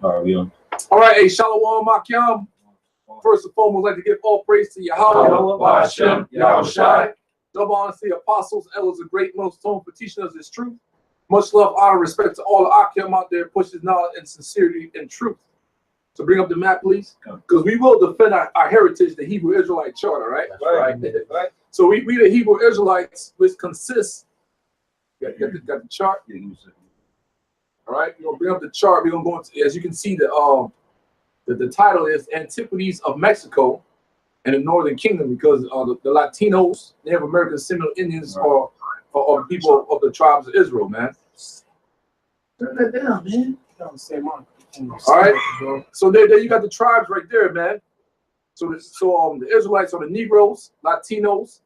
All right, we on. All right, hey, Shalom, Makyam. First and foremost, I'd like to give all praise to Yahweh, Hashem, Yahushai. Double honor to the apostles, elders, a great millstone for teaching us this truth. Much love, honor, respect to all the Akim out there, pushes knowledge and sincerity and truth. So bring up the map, please, because we will defend our heritage, the Hebrew Israelite charter, right? Right. So we the Hebrew Israelites, which consists. Got the chart. All right, we're gonna bring up the chart. We're gonna go into, as you can see, the title is Antiquities of Mexico and the Northern Kingdom, because the Latinos, Native Americans, Seminole Indians are people of the tribes of Israel, man. Turn that down, man. All right, so there you got the tribes right there, man. So the Israelites are the Negroes, Latinos,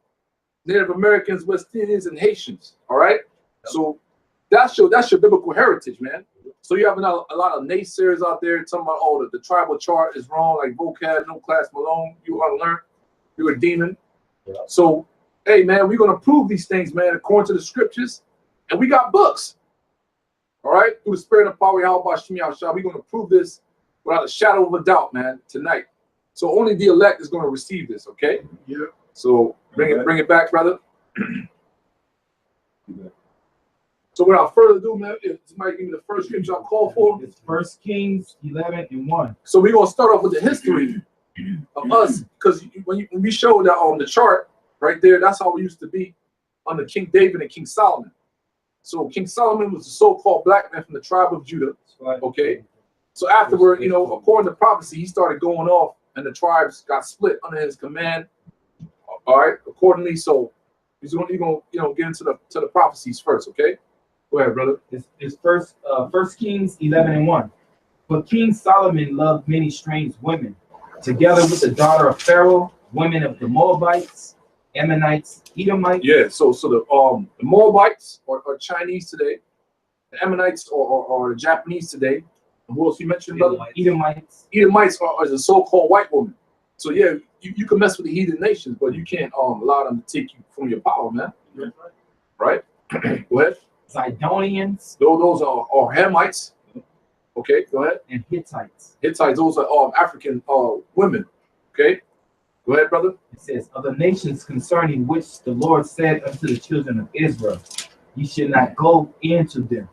Native Americans, West Indians, and Haitians. All right, so that's your biblical heritage, man. So you have a lot of naysayers out there talking about, oh, the tribal chart is wrong, like vocab, no class Malone, you ought to learn, you're a demon. Yeah. So, hey, man, we're going to prove these things, man, according to the scriptures, and we got books. All right, through the spirit and power, we're going to prove this without a shadow of a doubt, man, tonight. So only the elect is going to receive this, okay? Yeah. So bring it back, brother. So without further ado, man, if somebody give me the first scripture I'll call for. It's 1 Kings 11:1. So we're gonna start off with the history of us, because when we showed that on the chart right there, that's how we used to be under King David and King Solomon. So King Solomon was the so-called black man from the tribe of Judah. Okay. So afterward, according to prophecy, he started going off, and the tribes got split under his command. All right. Accordingly, so he's gonna get into the prophecies first. Okay. Go ahead, brother. It's 1 Kings 11:1. But King Solomon loved many strange women, together with the daughter of Pharaoh, women of the Moabites, Ammonites, Edomites. Yeah, so the Moabites are Chinese today, the Ammonites are the Japanese today. And who else you mentioned, brother? Edomites are the so-called white woman. So yeah, you can mess with the heathen nations, but you can't allow them to take you from your power, man. Yeah. Right? Go ahead. Zidonians. Those are Hamites. Okay, go ahead. And Hittites. Those are African women. Okay, go ahead, brother. It says, of the nations concerning which the Lord said unto the children of Israel, ye should not go into them,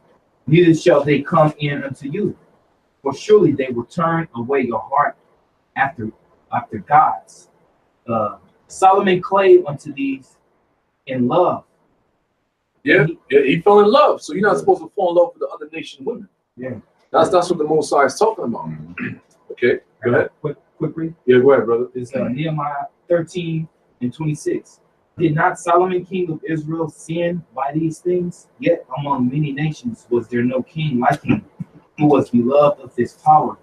neither shall they come in unto you. For surely they will turn away your heart after gods. Solomon clave unto these in love. Yeah, he fell in love. So you're not supposed to fall in love with the other nation women. Yeah. That's what the Most High is talking about. Okay, go ahead. Quick read. Yeah, go ahead, brother. It's Nehemiah 13:26. Did not Solomon, king of Israel, sin by these things? Yet among many nations was there no king like him, who was beloved of his power.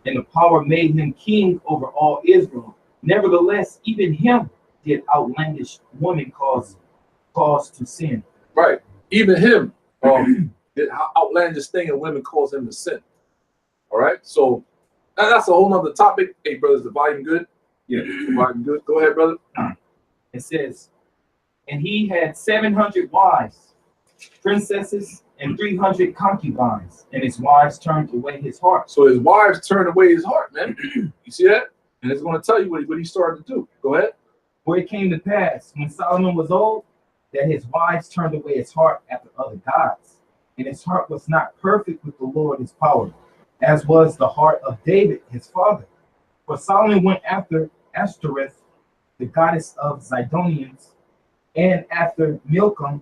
And the power made him king over all Israel. Nevertheless, even him did outlandish woman cause to sin. Right. Even him did outlandish thing, and women cause him to sin. All right. So that's a whole nother topic. Hey, brothers, the volume good? Yeah, volume good. Go ahead, brother. It says, and he had 700 wives, princesses, and 300 concubines, and his wives turned away his heart. So his wives turned away his heart, man. You see that? And it's going to tell you what he started to do. Go ahead. For it came to pass, when Solomon was old, that his wives turned away his heart after other gods, and his heart was not perfect with the Lord his power, as was the heart of David his father. For Solomon went after Ashtoreth, the goddess of Zidonians, and after Milcom,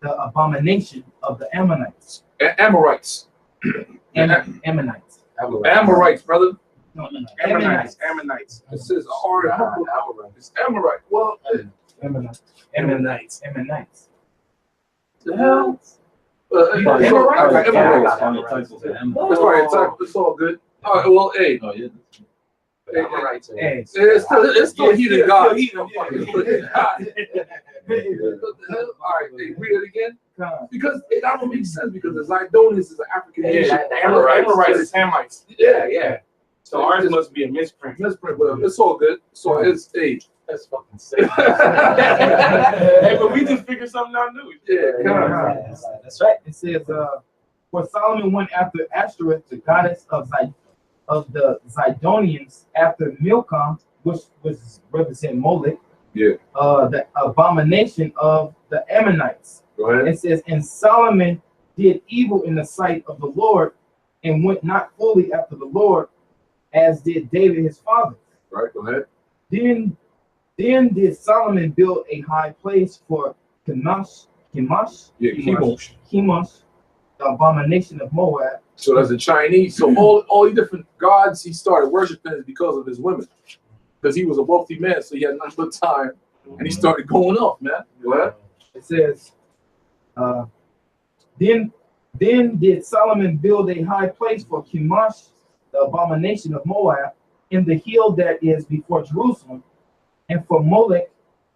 the abomination of the Ammonites. Amorites. Ammonites, brother. No, Ammonites. It says it's Amorite. Well, Ammonites. The hell? It's all good. All right, well, hey. It's still heathen God. All right, read it again. Because that don't make sense, because the Zidonians is an African nation. Amorites is Hamites. Yeah. So ours must be a misprint. Whatever. It's all good. So it's that's fucking sick. Hey, but we just figured something out new. Yeah, that's right. It says, For Solomon went after Ashtoreth, the goddess of the Zidonians, after Milcom, which was represent Molech, Yeah. the abomination of the Ammonites. Go ahead. It says, and Solomon did evil in the sight of the Lord, and went not fully after the Lord, as did David his father. Right. Go ahead. Then did Solomon build a high place for Chemosh, Yeah. Chemosh. the abomination of Moab. So that's the Chinese. So all the different gods he started worshiping is because of his women. Because he was a wealthy man, so he had nothing but time, and he started going off, man. Go ahead. It says, then did Solomon build a high place for Chemosh, the abomination of Moab, in the hill that is before Jerusalem, and for Molech,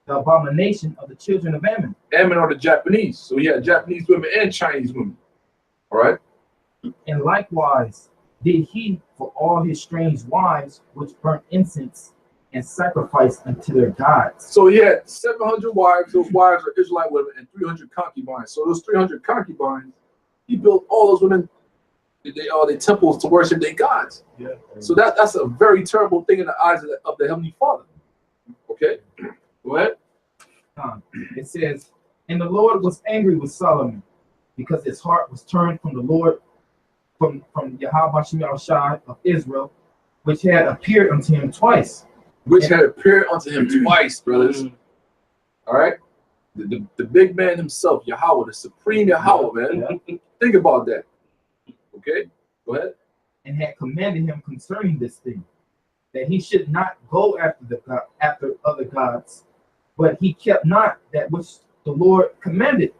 the abomination of the children of Ammon. Ammon are the Japanese. So he had Japanese women and Chinese women. All right. And likewise did he for all his strange wives, which burnt incense and sacrificed unto their gods. So he had 700 wives. Those wives are Israelite women, and 300 concubines. So those 300 concubines, he built all those women, their temples to worship their gods. Yeah. So that's a very terrible thing in the eyes of the Heavenly Father. Okay, go ahead. It says, and the Lord was angry with Solomon, because his heart was turned from the Lord, from Yahweh Shai of Israel, which had appeared unto him twice. Which had appeared unto him twice, brothers. All right, the big man himself, Yahweh, the supreme Yahweh, man. Yeah. Think about that. Okay, go ahead. And had commanded him concerning this thing, that he should not go after other gods, but he kept not that which the Lord commanded.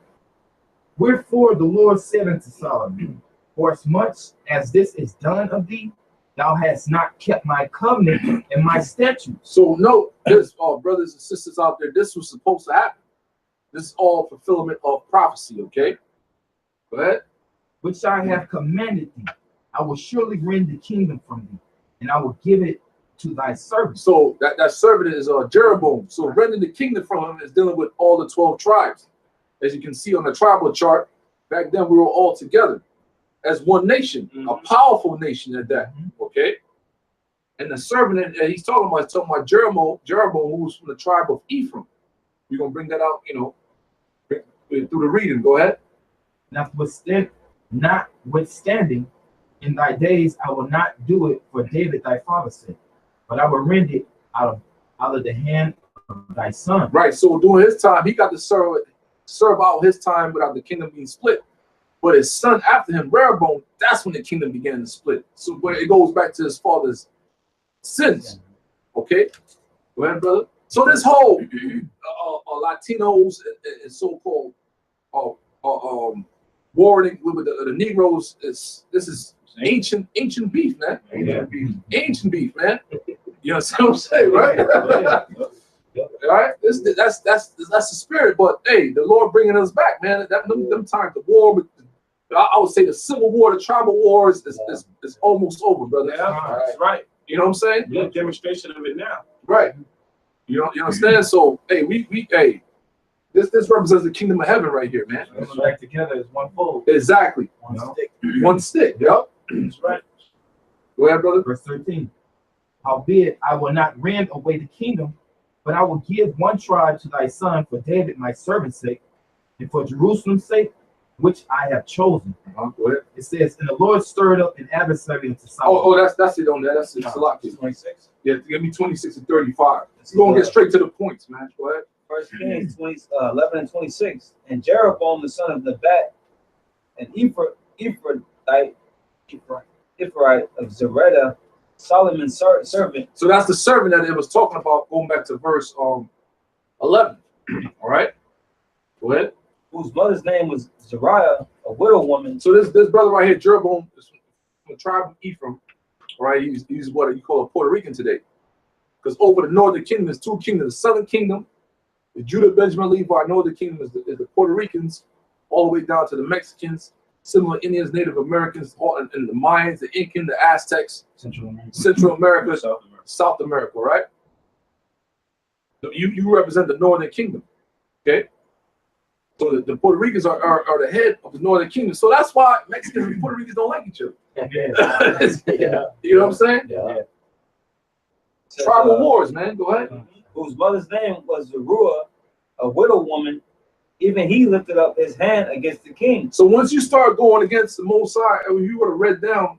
Wherefore the Lord said unto Solomon, for as much as this is done of thee, thou hast not kept my covenant and my statutes. So note this, brothers and sisters out there, this was supposed to happen. This is all fulfillment of prophecy, okay? Go ahead. Which I have commanded thee. I will surely rend the kingdom from thee, and I will give it to thy servant. So that servant is Jeroboam. So rending the kingdom from him is dealing with all the 12 tribes. As you can see on the tribal chart, back then we were all together as one nation, a powerful nation at that. Okay. And the servant, and he's talking about Jeroboam, who was from the tribe of Ephraim. We're gonna bring that out, through the reading. Go ahead. Notwithstanding, in thy days I will not do it for David thy father's sake, but I will rend it out of the hand of thy son. Right. So during his time, he got to serve out his time without the kingdom being split. But his son after him, Rehoboam, that's when the kingdom began to split. So when it goes back to his father's sins. Okay, go ahead, brother. So this whole Latinos and so-called warring with the Negroes this is ancient beef, man. Ancient beef, man. You know what I'm saying, right? All right, that's the spirit. But hey, the Lord bringing us back, man. Them times, the war with, I would say, the civil war, the tribal wars is almost over, brother. Yeah, that's right. You know what I'm saying? Good demonstration of it now. Right. You understand? So hey, this represents the kingdom of heaven right here, man. Coming back together as one fold. Exactly. One stick. Yep. That's right. Go ahead, brother. Verse 13. Howbeit I will not rend away the kingdom, but I will give one tribe to thy son for David my servant's sake, and for Jerusalem's sake, which I have chosen. Go ahead. It says, and the Lord stirred up an adversary unto Solomon. Oh, that's it on there. That's it. Salaki. 26. Yeah, give me 26 and 35. We're gonna get straight to the points, man. Go ahead. First Kings 11 and 26. And Jeroboam the son of Nebat, and Ephraite of Zereda, Solomon's servant. So that's the servant that it was talking about, going back to verse 11. All right. Go ahead. Whose mother's name was Zariah, a widow woman. So this brother right here, Jeroboam, is from the tribe of Ephraim. All right, he's what you call a Puerto Rican today. Because over the northern kingdom, there's two kingdoms. The southern kingdom, the Judah, Benjamin, Levi. Northern kingdom is the Puerto Ricans, all the way down to the Mexicans, similar Indians, Native Americans, and the Mayans, the Incan, the Aztecs, Central America, South America, right? So you represent the northern kingdom, okay? So the Puerto Ricans are the head of the Northern Kingdom. So that's why Mexicans and Puerto Ricans don't like each other. Yeah. You know what I'm saying? Yeah. Says, Tribal wars, man. Go ahead. whose mother's name was Zeruiah, a widow woman. Even he lifted up his hand against the king. So once you start going against the Most High, if you would have read down,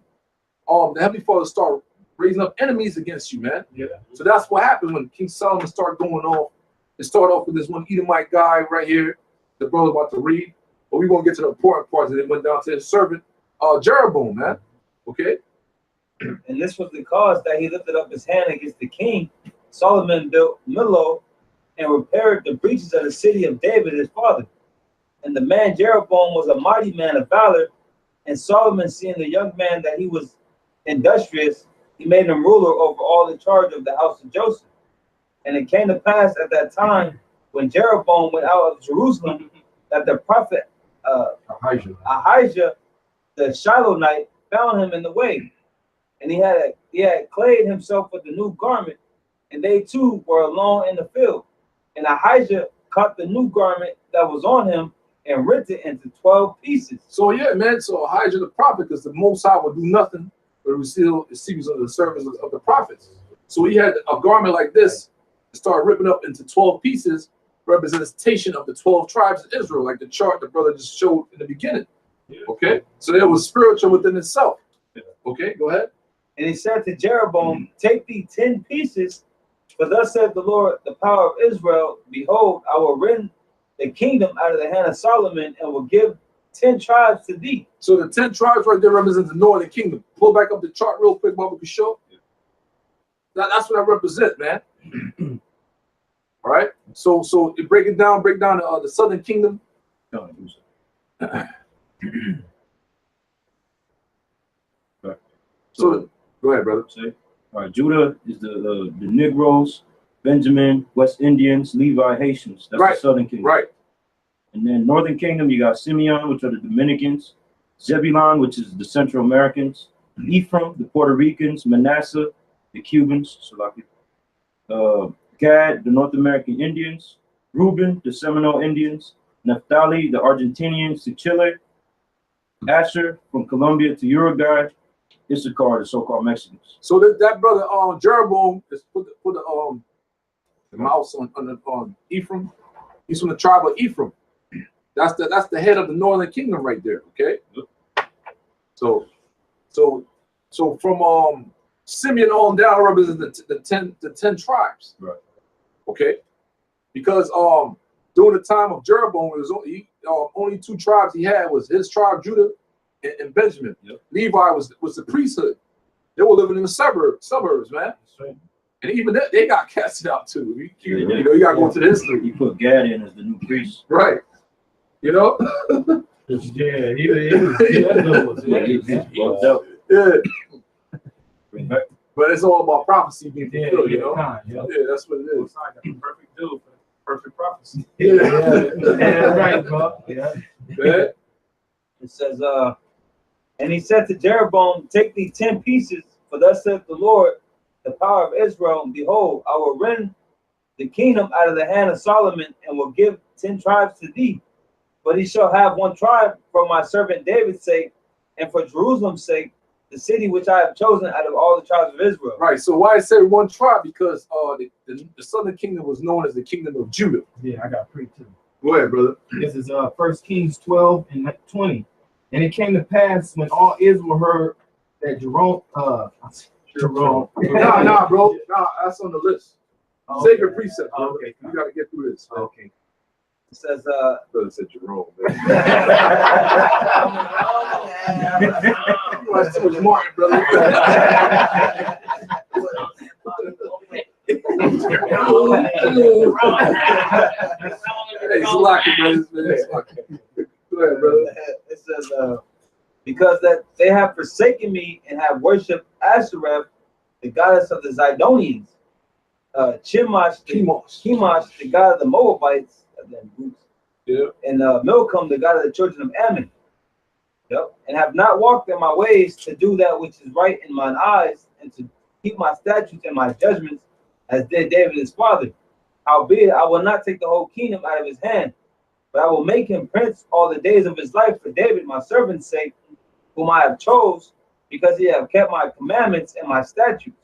the Heavenly Father start raising up enemies against you, man. Yeah. So that's what happened when King Solomon started going off. It started off with this one Edomite guy right here, the brother about to read. But we're gonna get to the important parts, and it went down to his servant, Jeroboam, man. Okay. And this was the cause that he lifted up his hand against the king. Solomon built Millo and repaired the breaches of the city of David, his father. And the man Jeroboam was a mighty man of valor. And Solomon, seeing the young man that he was industrious, he made him ruler over all the charge of the house of Joseph. And it came to pass at that time, when Jeroboam went out of Jerusalem, that the prophet Ahijah, the Shilonite, found him in the way. And he had clad himself with a new garment, and they two were alone in the field. And Ahijah caught the new garment that was on him and rent it into 12 pieces. So yeah, man. So Ahijah the prophet, because the Most High will do nothing but reveal the secrets of the service of the prophets. So he had a garment like this, and started ripping up into 12 pieces, representation of the 12 tribes of Israel, like the chart the brother just showed in the beginning. Okay, so there was spiritual within itself. Okay, go ahead. And he said to Jeroboam, take thee 10 pieces, for thus said the Lord, the power of Israel, behold, I will rend the kingdom out of the hand of Solomon, and will give 10 tribes to thee. So the 10 tribes right there represent the Northern Kingdom. Pull back up the chart real quick, Baba, can show. That's what I represent, man. All right. So it break down the Southern Kingdom. So go ahead, brother. All right, Judah is the Negroes, Benjamin, West Indians, Levi, Haitians. That's Right. the Southern Kingdom. Right. And then Northern Kingdom, you got Simeon, which are the Dominicans, Zebulon, which is the Central Americans, Ephraim, the Puerto Ricans, Manasseh, the Cubans, Gad, the North American Indians, Reuben, the Seminole Indians, Naphtali, the Argentinians to Chile, Asher from Colombia to Uruguay, Issachar, the so-called Mexicans. So that brother Jeroboam is put the mouse on Ephraim. He's from the tribe of Ephraim. That's the head of the Northern Kingdom right there. Okay. So from Simeon on down represents the 10 tribes. Right. Okay. Because during the time of Jeroboam, it was only 2 tribes he had was his tribe, Judah, and Benjamin. Yep. Levi was the priesthood. They were living in the suburbs, man. Right. And even they got casted out too. You Yeah. know, you gotta go to the history. He put Gad in as the new priest. Right. You know? Yeah, Yeah. But it's all about prophecy being fulfilled, you know? Yeah. Yeah, that's what it is. Most High got the perfect dude for perfect prophecy. Yeah, right, bro. Yeah. Yeah. It says, and he said to Jeroboam, take thee 10 pieces, for thus saith the Lord, the power of Israel, and behold, I will rend the kingdom out of the hand of Solomon, and will give 10 tribes to thee. But he shall have 1 tribe for my servant David's sake, and for Jerusalem's sake, the city which I have chosen out of all the tribes of Israel. Right. So why I say 1 tribe? Because the Southern Kingdom was known as the Kingdom of Judah. Yeah, I got pre too. Go ahead, brother. This is 1 Kings 12 and 20. And it came to pass when all Israel heard that Jerome. Nah, bro. Nah, that's on the list. Okay. Sacred precept, bro. Okay. You gotta get through this. Okay. It says, Brother said Jerome, man. You watch too much Martin, brother. Hey, it's lucky, man. It's lucky. Go ahead, brother. it says, because that they have forsaken me and have worshipped Ashereth, the goddess of the Zidonians, Chemosh, the god of the Moabites, Yeah. and Milcom, the god of the children of Ammon. Yep. And have not walked in my ways to do that which is right in mine eyes, and to keep my statutes and my judgments, as did David his father. Howbeit, I will not take the whole kingdom out of his hand, But I will make him prince all the days of his life for David, my servant's sake, whom I have chose, because he have kept my commandments and my statutes.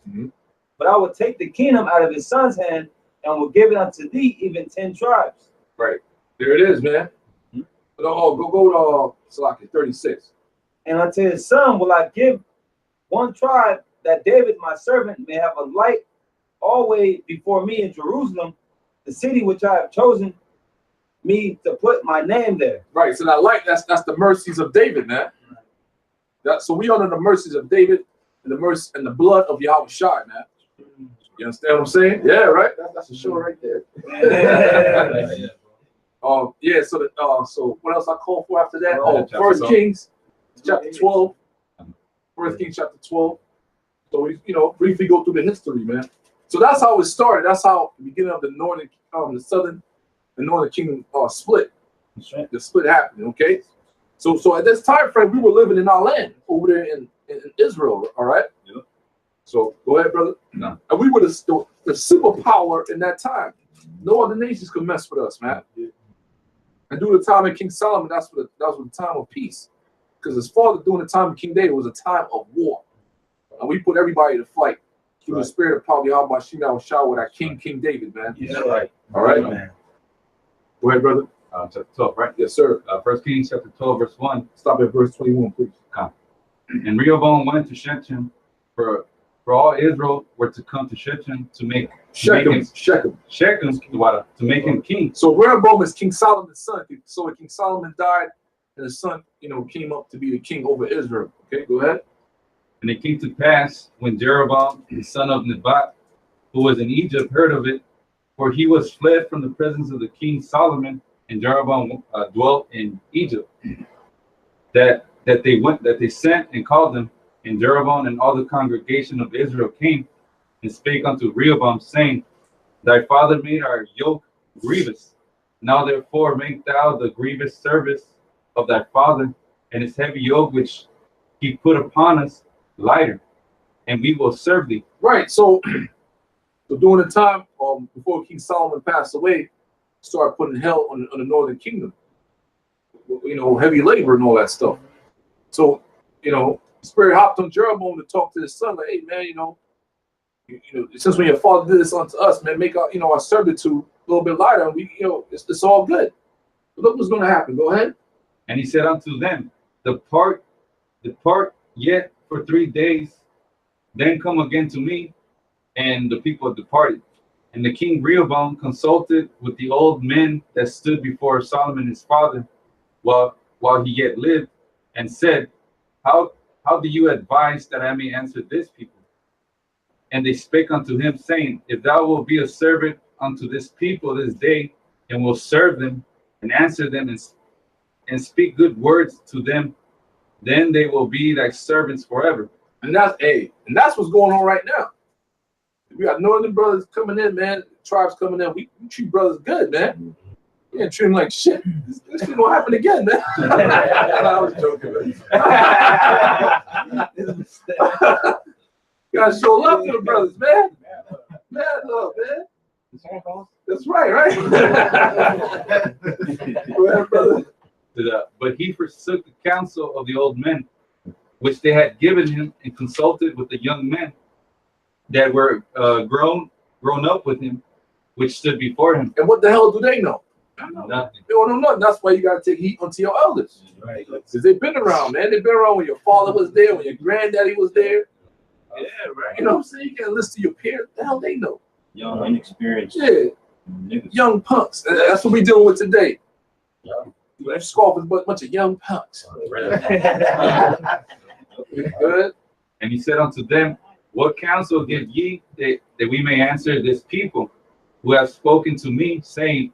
But I will take the kingdom out of his son's hand and will give it unto thee, even 10 tribes. Right. There it is, man. Go to Salaki 36. And unto his son will I give one tribe, that David my servant may have a light always before me in Jerusalem, the city which I have chosen me to put my name there. Right. So that light, that's the mercies of David, man. So we under the mercies of David and the mercy and the blood of Yahweh Shai, man. You understand what I'm saying? Yeah, right. That's a show right there. Yeah. So what else I call for after that? First Kings chapter 12. First Kings chapter 12. So we, briefly go through the history, man. So that's how it started. That's how the beginning of the northern, the southern, and northern kingdom split. The split happened. Okay. So at this time frame, we were living in our land over there in Israel. All right. Yeah. So go ahead, brother. No. And we were the superpower in that time. No other nations could mess with us, man. Yeah. And during the time of King Solomon, that was the time of peace. Because his father, during the time of King David, was a time of war. And we put everybody to flight through the spirit of probably how about Shina Shah with our King David, man. Yeah, right. All right, man. Go ahead, brother. Chapter 12, right? Yes, sir. 1 Kings chapter 12, verse 1. Stop at verse 21, please. And Rehoboam went to Shechem, for all Israel were to come to Shechem to make Shechem. to make him king. So Rehoboam is King Solomon's son. So when King Solomon died, and his son, came up to be the king over Israel. Okay, go ahead. And it came to pass when Jeroboam, the son of Nebat, who was in Egypt, heard of it, for he was fled from the presence of the king Solomon, and Jeroboam dwelt in Egypt. That they sent and called him, and Jeroboam and all the congregation of Israel came and spake unto Rehoboam, saying, Thy father made our yoke grievous. Now therefore make thou the grievous service of thy father, and his heavy yoke which he put upon us lighter, and we will serve thee. Right. So during the time before King Solomon passed away, started putting hell on the northern kingdom. Heavy labor and all that stuff. So the spirit hopped on Jeroboam to talk to his son, like, hey man, since when your father did this unto us, man, make our servitude a little bit lighter, and we, it's all good. But look what's going to happen. Go ahead. And he said unto them, Depart yet for 3 days, then come again to me. And the people departed. And the king Rehoboam consulted with the old men that stood before Solomon his father, while he yet lived, and said, How do you advise that I may answer this people? And they spake unto him, saying, If thou wilt be a servant unto this people this day, and will serve them, and answer them, and speak good words to them, then they will be thy servants forever. And that's what's going on right now. We got northern brothers coming in, man. Tribes coming in. We treat brothers good, man. We ain't treat them like shit. This shit gonna happen again, man. I was joking, man. You gotta show love to the brothers, man. Mad love, man. That's right? Go ahead, brother. But he forsook the counsel of the old men, which they had given him, and consulted with the young men that were grown up with him, which stood before him. And what the hell do they know? Nothing. They don't know nothing. That's why you gotta take heat unto your elders. Right. Because they've been around, man. They've been around when your father was there, when your granddaddy was there. Yeah, right. You know what I'm saying? You can't listen to your peers. The hell they know. Young, inexperienced. Yeah. Niggas. Young punks. That's what we dealing with today. Yeah. That scoff is but a bunch of young punks. Good. And he said unto them, What counsel give ye that we may answer this people who have spoken to me, saying,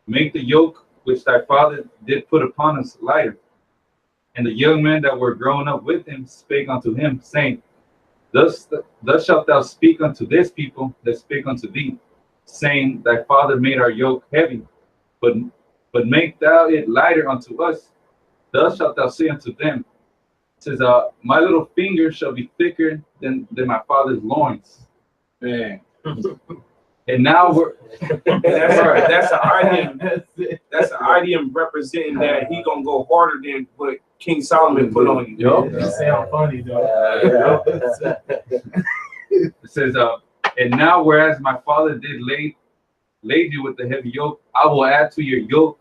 Make the yoke which thy father did put upon us lighter? And the young men that were grown up with him spake unto him, saying, Thus shalt thou speak unto this people that spake unto thee, saying, Thy father made our yoke heavy, but make thou it lighter unto us. Thus shalt thou say unto them, it says, my little finger shall be thicker than my father's loins. Man. And now we're That's right. That's an idiom. That's it. That's an idiom representing that he gonna go harder than what King Solomon put on you. Yup. You sound funny though. it says, and now whereas my father did laid you with the heavy yoke, I will add to your yoke.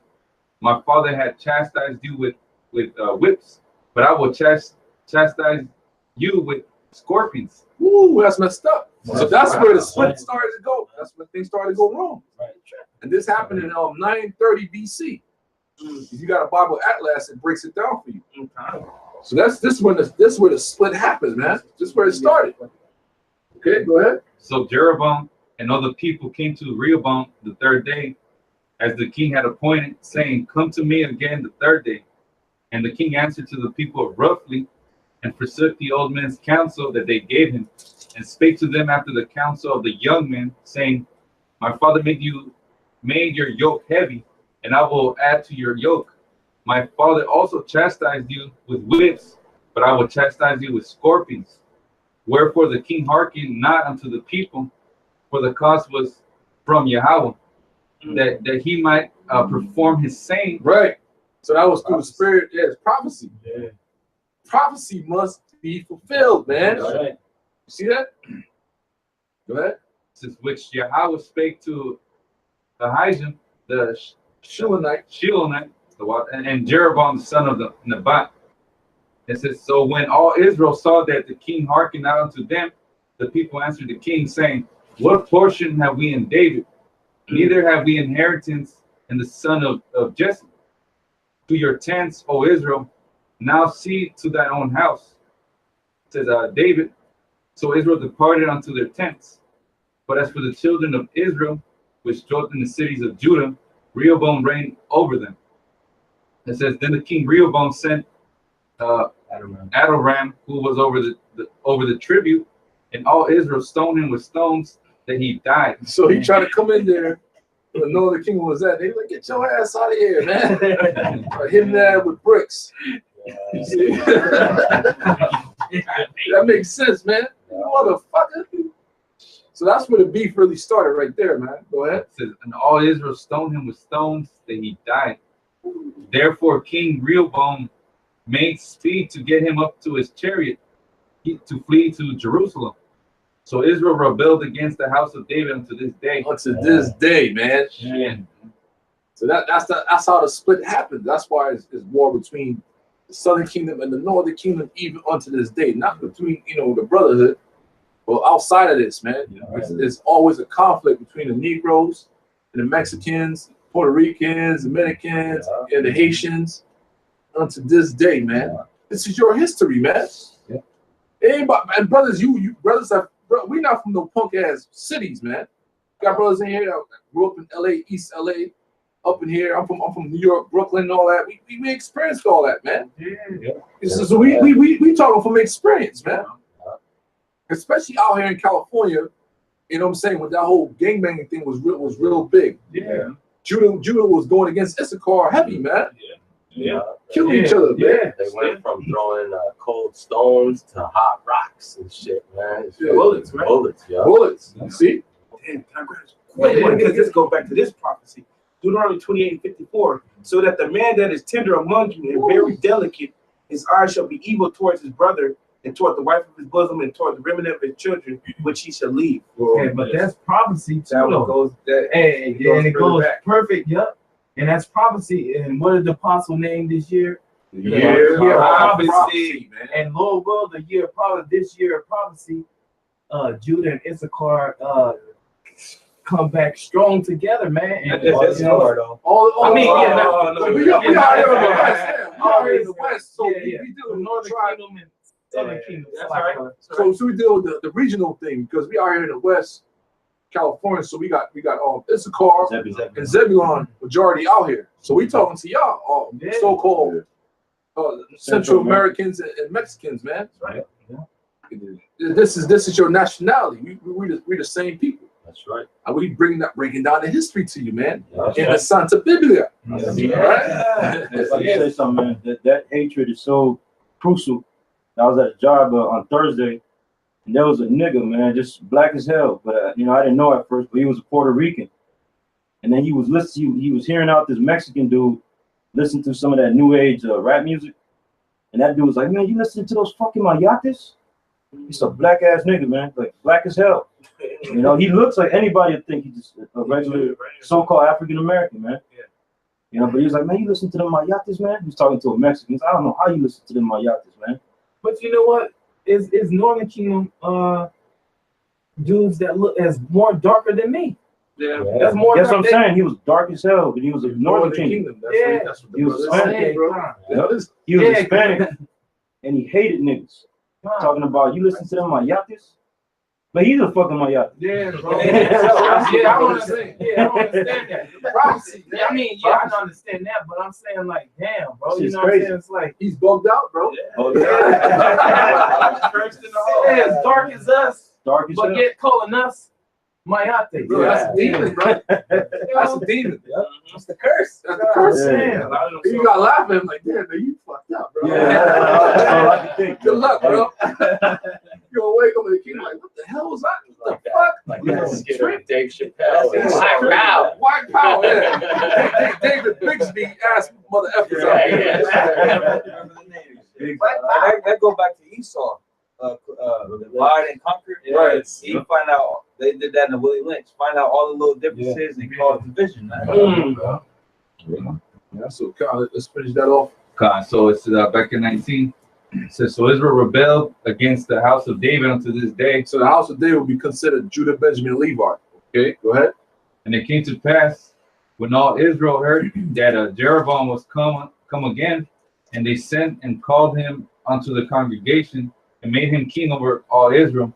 My father had chastised you with whips, but I will chastise you with scorpions. Woo, that's messed up. So that's where the split started to go. That's when things started to go wrong. And this happened in 930 BC. If you got a Bible atlas, it breaks it down for you. So this where the split happens, man. This is where it started. Okay, go ahead. So Jeroboam and all the people came to Rehoboam the third day, as the king had appointed, saying, "Come to me again the third day." And the king answered to the people roughly, and forsook the old men's counsel that they gave him, and spake to them after the counsel of the young men, saying, "My father made your yoke heavy, and I will add to your yoke. My father also chastised you with whips, but I will chastise you with scorpions." Wherefore the king hearkened not unto the people, for the cause was from Yahweh, that he might perform his saying. Right. So that was through the spirit. Yeah, it's prophecy. Yeah. Prophecy must be fulfilled, man. Right. You see that? Go ahead. Since which Yahweh spake to Ahijah, the Shilonite, and Jeroboam the son of the Nebat. It says, so when all Israel saw that the king hearkened not unto them, the people answered the king, saying, "What portion have we in David? Neither have we inheritance in the son of Jesse. To your tents, O Israel, now see to thine own house." It says David. So Israel departed unto their tents. But as for the children of Israel, which dwelt in the cities of Judah, Rehoboam reigned over them. It says, then the king Rehoboam sent Adoram, who was over the tribute, and all Israel stoned him with stones that he died. So he tried to come in there, but no, the king was that. They were like, "Get your ass out of here, man!" Hit him there with bricks. You see? That makes sense, man. You motherfucker. So that's where the beef really started, right there, man. Go ahead. It says, and all Israel stoned him with stones that he died. Therefore, King Rehoboam made speed to get him up to his chariot to flee to Jerusalem. So Israel rebelled against the house of David unto this day. Unto this day, man. Yeah. So that's how the split happened. That's why it's war between the southern kingdom and the northern kingdom, even unto this day. Not between the brotherhood, but outside of this, man. There's always a conflict between the Negroes and the Mexicans, Puerto Ricans, Dominicans, and the Haitians. Unto this day, man. This is your history, man. Anybody, and brothers, you brothers have. We not from no punk ass cities, man. Got brothers in here that grew up in LA, East LA, up in here. I'm from New York, Brooklyn, and all that. We experienced all that, man. So we talking from experience, man. Especially out here in California, you know what I'm saying? When that whole gangbanging thing was real big. Yeah. Judah was going against Issachar heavy, man. Killing each other, man. They went from throwing cold stones to hot rocks and shit, man. Bullets, right? Bullets, yeah. Bullets. You see? Damn, because this goes back to this prophecy. Deuteronomy 28:54. So that the man that is tender among you and very delicate, his eyes shall be evil towards his brother, and toward the wife of his bosom, and toward the remnant of his children, which he shall leave. Okay, but that's prophecy too. That one goes it goes perfect, yep. And that's prophecy. And what is the apostle named this year? The year of prophecy, man. And Lord will, the year of prophecy, this year of prophecy, Judah and Issachar come back strong together, man. And we are here in the West. We are here in the West, so we deal with Northern Kingdom and Southern Kingdom. That's right. So we deal with the regional thing because we are here in the West, California. So we got Issachar and Zebulon majority out here. So we talking to y'all, so-called Central Americans and Mexicans, man. Right. This is your nationality. We're the same people. That's right. And we breaking down the history to you, man. That's in right. the Santa Biblia. Like you say something, man. That hatred is so crucial. I was at a job on Thursday, And there was a nigga, man, just black as hell. But you know, I didn't know at first, but he was a Puerto Rican. And then he was listening. He was hearing out this Mexican dude listen to some of that new age rap music. And that dude was like, man, you listening to those fucking mayates? He's a black ass nigga, man, like black as hell. You know, he looks like anybody would think he's just a regular so-called African American, man. Yeah. You know, but he was like, man, you listen to the mayates, man? He was talking to a Mexican. I don't know how you listen to the mayates, man. But you know what? Is Northern Kingdom dudes that look as more darker than me? Yeah. That's more. That's what I'm saying. He was dark as hell, but he was a Northern Kingdom. That's Yeah. what, that's what the He was brother Hispanic, said, bro. Yep. He was Hispanic, and he hated niggas. Talking about you listen to them mayates, but he's a fucking mayate. Yeah, bro. Yeah, I understand. Yeah, I don't understand that. The prophecy. Yeah, I mean, yeah, I don't understand that, but I'm saying like, damn, bro. You Shit's know what I'm crazy. saying? It's like He's bugged out, bro. Oh, cursed in the hole. Yeah, as dark as us, dark as but hell. yet calling us mayate. Bro, that's a demon, bro. That's a demon. That's the curse. That's the curse. Yeah. Yeah. You gotta laugh at him like, damn, man, you fucked up, bro. Yeah, that's all I can think. Good luck, bro. You'll wake up in the king like, what the hell was that? What the fuck? Like that skit of Dave Chappelle. That's Black crazy. Power. White power, yeah. David Bixby ass mother effers out here. That go back to Esau. Divide and conquer. Right. He find out they did that in the Willie Lynch. Find out all the little differences and cause division. Man. Yeah, so Kyle, let's finish that off. God, so it's back in 19. It says, so Israel rebelled against the house of David unto this day. So the house of David will be considered Judah, Benjamin, Levi. Okay, go ahead. And it came to pass when all Israel heard that Jeroboam was come again, and they sent and called him unto the congregation and made him king over all Israel.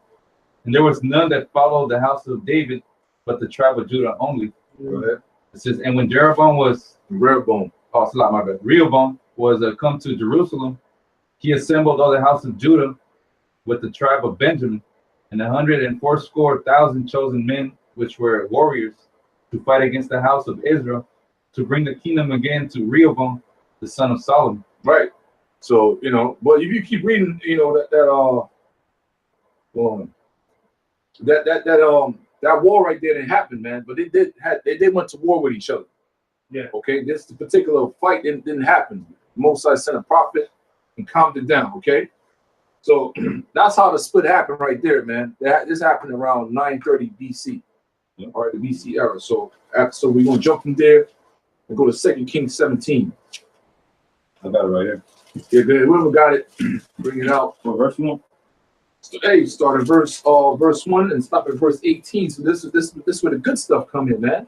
And there was none that followed the house of David, but the tribe of Judah only. Go ahead. It says, and when Jeroboam was Rehoboam. oh, it's a lot, my bad. Rehoboam was come to Jerusalem. He assembled all the house of Judah with the tribe of Benjamin, and 180,000 chosen men, which were warriors, to fight against the house of Israel, to bring the kingdom again to Rehoboam, the son of Solomon. Right. So, you know, but if you keep reading, you know, that war right there didn't happen, man. But they did went to war with each other. Yeah. Okay. This particular fight didn't happen. Moses sent a prophet and calmed it down. Okay. So that's how the split happened right there, man. This happened around 930 BC. All right, the BC era. So we're gonna jump from there and go to 2 Kings 17. I got it right here. Yeah, good. Whoever got it, bring it out. For verse 1. So, hey, start at verse 1 and stop at verse 18. So this is where the good stuff come in, man.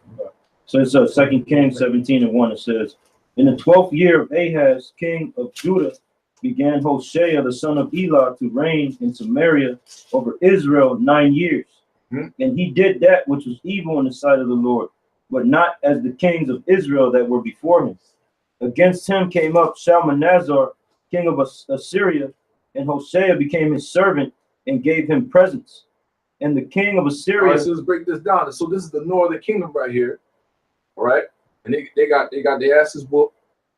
So it's 2 Kings 17:1. It says, in the 12th year of Ahaz, king of Judah, began Hoshea the son of Elah to reign in Samaria over Israel 9 years. And he did that which was evil in the sight of the Lord, but not as the kings of Israel that were before him. Against him came up Shalmaneser, king of Assyria, and Hoshea became his servant and gave him presents. And the king of Assyria. All right, so let's break this down. So this is the northern kingdom right here. All right, and they got their asses whooped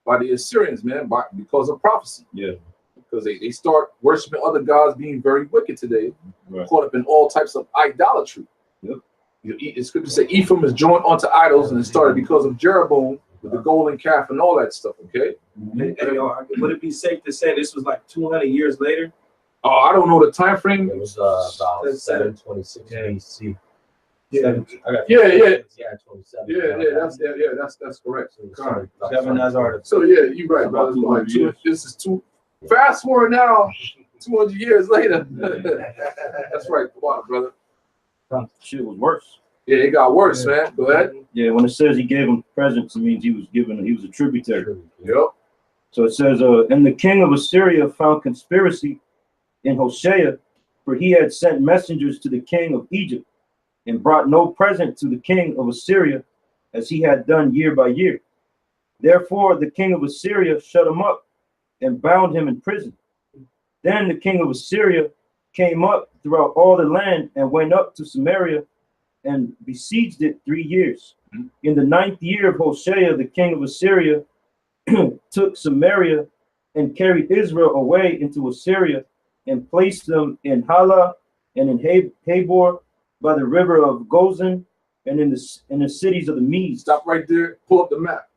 by the Assyrians, man, because of prophecy. Yeah. Because they start worshiping other gods, being very wicked today, Right. caught up in all types of idolatry. Yep. The scripture say Ephraim is joined onto idols, and it started because of Jeroboam with the golden calf and all that stuff. Okay. Hey, would it be safe to say this was like 200 years later? Oh, I don't know the time frame. It was about That's 726 BC. Yeah. Yeah. 27. That's correct. Sorry. So yeah, you're right, brother. Like, this is too fast forward now, 200 years later. That's right, come on, brother. Shit was worse. Yeah, it got worse, man. Go ahead. Yeah, when it says he gave him presents, it means he was a tributary. Yep. So it says, and the king of Assyria found conspiracy in Hoshea, for he had sent messengers to the king of Egypt and brought no present to the king of Assyria, as he had done year by year. Therefore the king of Assyria shut him up and bound him in prison. Then the king of Assyria came up throughout all the land and went up to Samaria and besieged it 3 years. In the 9th year of Hoshea, the king of Assyria took Samaria and carried Israel away into Assyria and placed them in Halah and in Habor by the river of Gozan, and in the cities of the Medes. Stop right there. Pull up the map,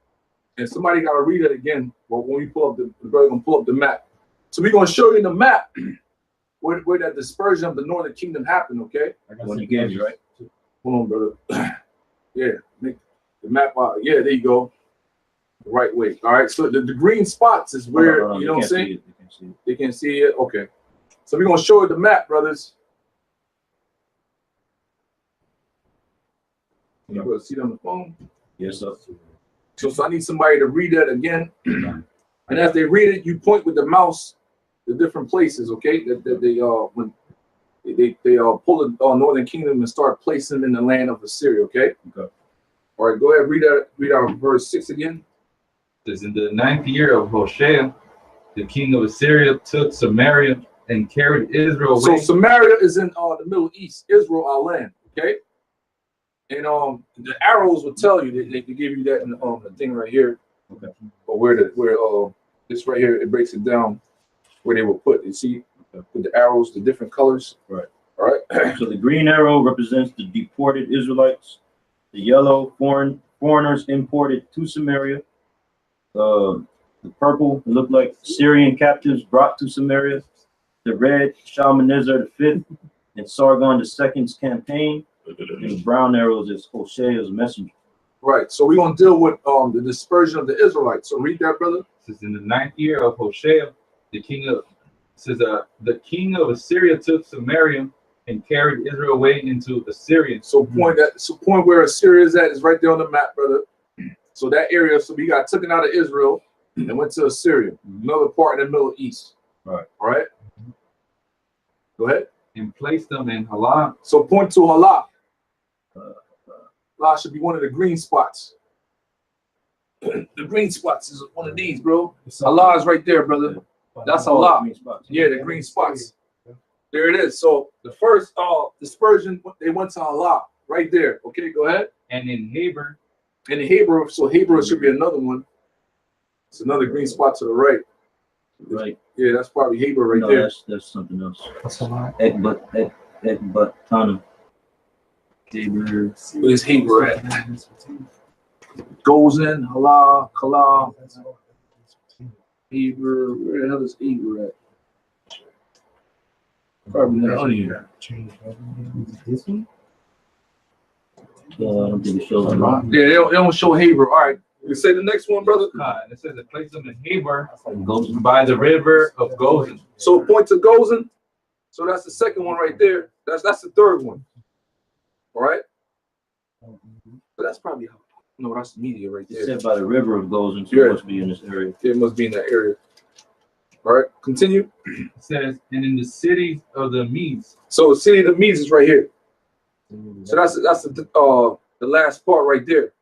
and somebody got to read it again. Well, when we pull up the brother gonna pull up the map. So we're gonna show you in the map where that dispersion of the northern kingdom happened. Okay. When you gave me, right? Hold on, brother. Yeah, make the map out. Yeah, there you go. The right way. All right. So the green spots is where you know what I'm saying. They can see it. Okay. So we're gonna show you the map, brothers. You gonna see it on the phone? Yes, sir. So I need somebody to read that again. And as they read it, you point with the mouse the different places, okay? That they when they pull the northern kingdom and start placing them in the land of Assyria, okay? Okay. All right, go ahead, read out verse 6 again. It says, in the 9th year of Hoshea, the king of Assyria took Samaria and carried Israel away. So Samaria is in the Middle East, Israel, our land, okay? And the arrows will tell you they give you that in the thing right here. Okay. Or where this right here, it breaks it down where they will put. You see with the arrows, the different colors. Right. All right. So the green arrow represents the deported Israelites. The yellow, foreigners imported to Samaria. The purple looked like Syrian captives brought to Samaria. The red, Shalmaneser V and Sargon II's campaign. And the brown arrows is Hosea's messenger. Right. So we're gonna deal with the dispersion of the Israelites. So read that, brother. It says, in the 9th year of Hoshea, the king of Assyria took Samaria and carried Israel away into Assyria. So point where Assyria is at is right there on the map, brother. So that area, so we got taken out of Israel and went to Assyria, another part in the Middle East. Right. All right. Go ahead. And placed them in Halah. So point to Halah. Halah should be one of the green spots. The green spots is one of these, bro. Halah is right there, brother. That's Halah. Yeah, the green spots. There it is. So the first dispersion, they went to Halah right there. Okay, go ahead. And in Habor. And in Habor, so Habor should be another one. It's another green spot to the right. Right. Yeah, that's probably Habor right there. That's something else. That's a lot. Ekbat Tana. Where's Habor at? Goes in, Halah, Kala, Habor. Where the hell is Habor at? Probably not on here. This one? I don't think it shows a lot. Yeah, they don't show Habor. All right. You say the next one, brother? And it says it placed them in Habor by the river of Gozan. So point to Gozan. So that's the second one right there. That's the third one. All right. So that's probably no, that's the media right It there. said by the river of Gozan, so Yeah. it must be in this area. It must be in that area. All right, continue. It says, and in the cities of the Medes. So the city of the Medes is right here. So that's the last part right there.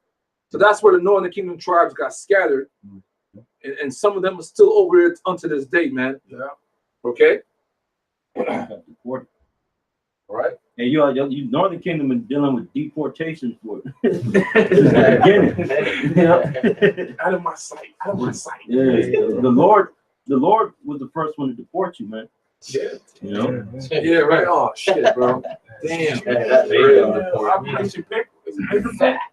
So that's where the northern kingdom tribes got scattered, and some of them are still over here unto this day, man. Yeah. Okay. Got deported. All right. And you Northern Kingdom is dealing with deportation for it. Out of my sight. Out of my sight. Yeah, the Lord was the first one to deport you, man. Yeah. You know? Yeah, right. Oh shit, bro. Damn. That's real. Operation Paper.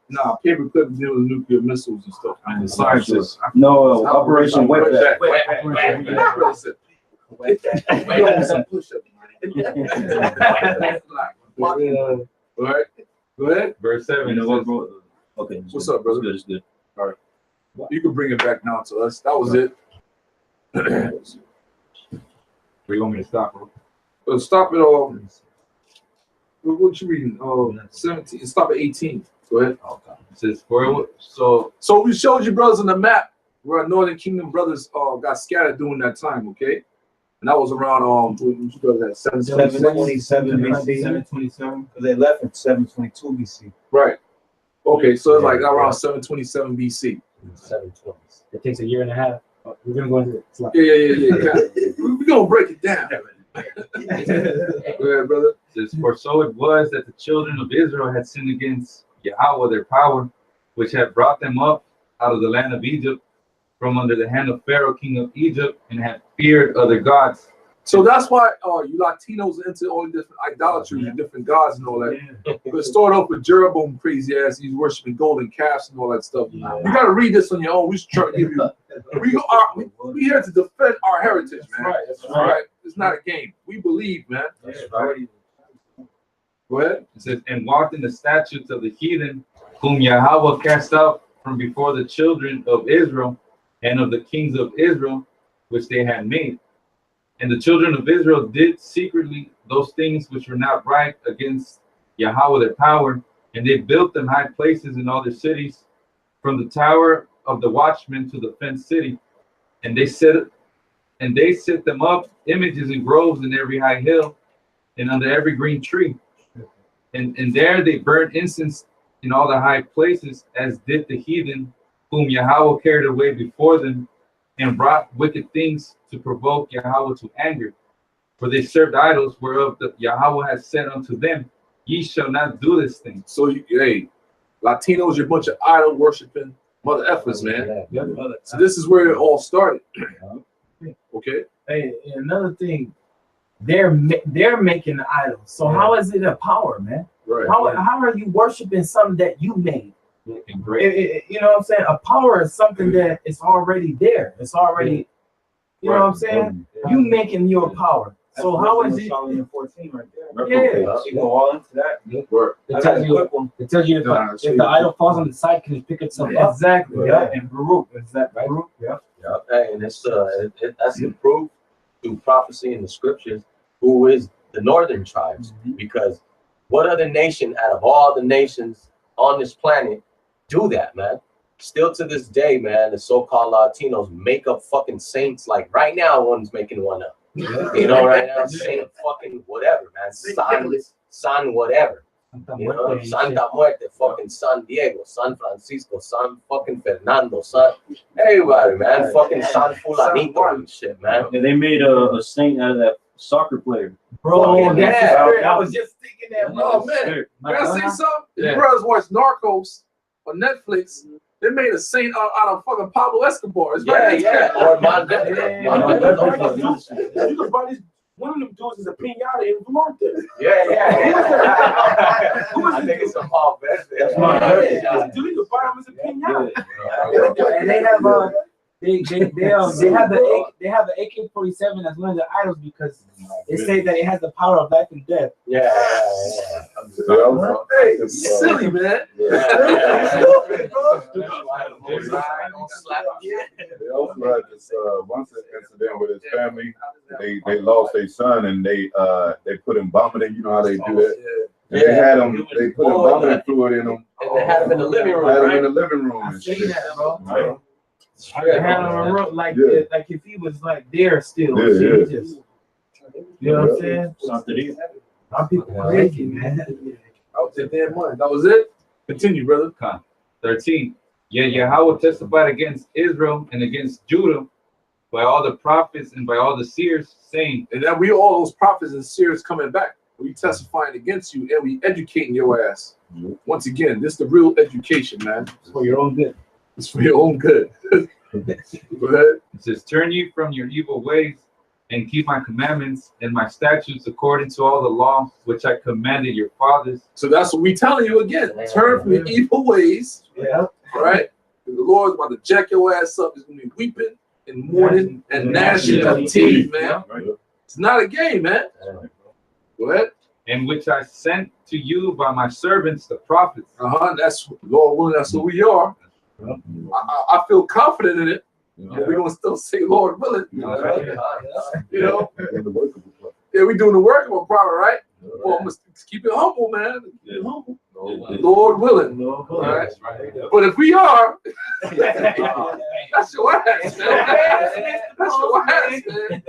Nah, paper clip is dealing with nuclear missiles and stuff. And the scientists. No, Operation Wetback. Some push-up. All right. Go ahead. Verse 7. You know it what, says, bro? Okay. What's up, brother? It's good. All right. You can bring it back now to us. That was it. where you want me to stop, bro? Stop it all. What you reading? 17. Stop at 18. Go ahead. It says, so So we showed you, brothers, on the map where our Northern Kingdom brothers got scattered during that time, okay? And that was around what you brothers at 727 BC. 727. Because they left in 722 BC. Right. Okay, so it's like around 727 BC. 720s. It takes a year and a half. We're gonna go into it. It's like, Yeah. We're gonna break it down. Go ahead, brother. it says, for so it was that the children of Israel had sinned against Yahweh their power, which had brought them up out of the land of Egypt from under the hand of Pharaoh, king of Egypt, and had feared other gods, So that's why you Latinos are into all the different idolatry and different gods and all that. But start off with Jeroboam, crazy ass. He's worshiping golden calves and all that stuff. You got to read this on your own. We should try to give you. We here to defend our heritage, man. That's All right. It's not a game. We believe, man. That's right. Go ahead. It says, and walked in the statutes of the heathen, whom Yahweh cast out from before the children of Israel and of the kings of Israel, which they had made. And the children of Israel did secretly those things which were not right against Yahweh their power, and they built them high places in all their cities, from the tower of the watchman to the fenced city. And they set them up images and groves in every high hill and under every green tree. And there they burned incense in all the high places, as did the heathen, whom Yahweh carried away before them, and brought wicked things to provoke Yahweh to anger. For they served idols, whereof the Yahweh has said unto them, ye shall not do this thing. So, hey, Latinos, you're a bunch of idol worshiping mother effers, man. So this is where it all started. Okay. Hey, another thing, they're making the idols. So how is it a power, man? Right. How are you worshiping something that you made? Great. You know what I'm saying? A power is something that is already there. It's already, you know what I'm saying? You making your power. So how is it? Solomon 14 right there. Yeah. You go all into that. It tells you if the idol falls on the side, can it pick itself up? Exactly. Yeah. And Baruch. Is that right? Baruch? Yeah. Yeah, hey, and it's that's the proof through prophecy in the scriptures who is the northern tribes. Because what other nation out of all the nations on this planet do that, man? Still to this day, man, the so-called Latinos make up fucking saints. Like right now, one's making one up. You know, right now, Saint fucking whatever, man. San whatever. You know, Santa Muerte, fucking San Diego, San Francisco, San fucking Fernando, San everybody, man. Fucking San Fulanito and shit, man. And they made a saint out of that soccer player. Bro, Yeah. I was just thinking that. Oh, man. I gotta say something. You brothers watch Narcos on Netflix. They made a saint out of fucking Pablo Escobar. It's right. Or Mandela. You can buy this. One of them dudes is a pinata in Vermont. Yeah. I think it's a Paul Best. That's my dude. You can buy him as a pinata. And they have the AK-47 as one of the idols because they say that it has the power of life and death. Yeah. Hey, silly, man. They also had this one incident with his family. They lost their son and they put embalming. You know how they do that. And they had him. They put embalming fluid in him. And they had him in the living room. Had him in the living room. I And seen shit. that, bro. Right. They had him on a rope like if he was like there still. Yeah, Just, you know what I'm saying? Some people crazy, man. That was their damn money. That was it. Continue, brother. 13. Yet Yahweh testified against Israel and against Judah by all the prophets and by all the seers, saying, And then we all those prophets and seers coming back. We testifying against you and we educating your ass. Once again, this is the real education, man. It's for your own good. It's for your own good. Go ahead. it says, turn you from your evil ways and keep my commandments and my statutes according to all the law which I commanded your fathers. So that's what we telling you again. Turn from your evil ways. Yeah. All right. The Lord's about to jack your ass up. He's gonna be weeping and mourning and gnashing of teeth, man. It's not a game, man. Go ahead. And which I sent to you by my servants, the prophets. That's Lord willing. That's who we are. I feel confident in it. But we're gonna still say Lord willing. You know. Yeah, we doing the work of a prophet, right? Well, I'm keep it humble, man. Keep it humble. Lord willing. All right. But if we are, that's your ass, man. That's your ass, man.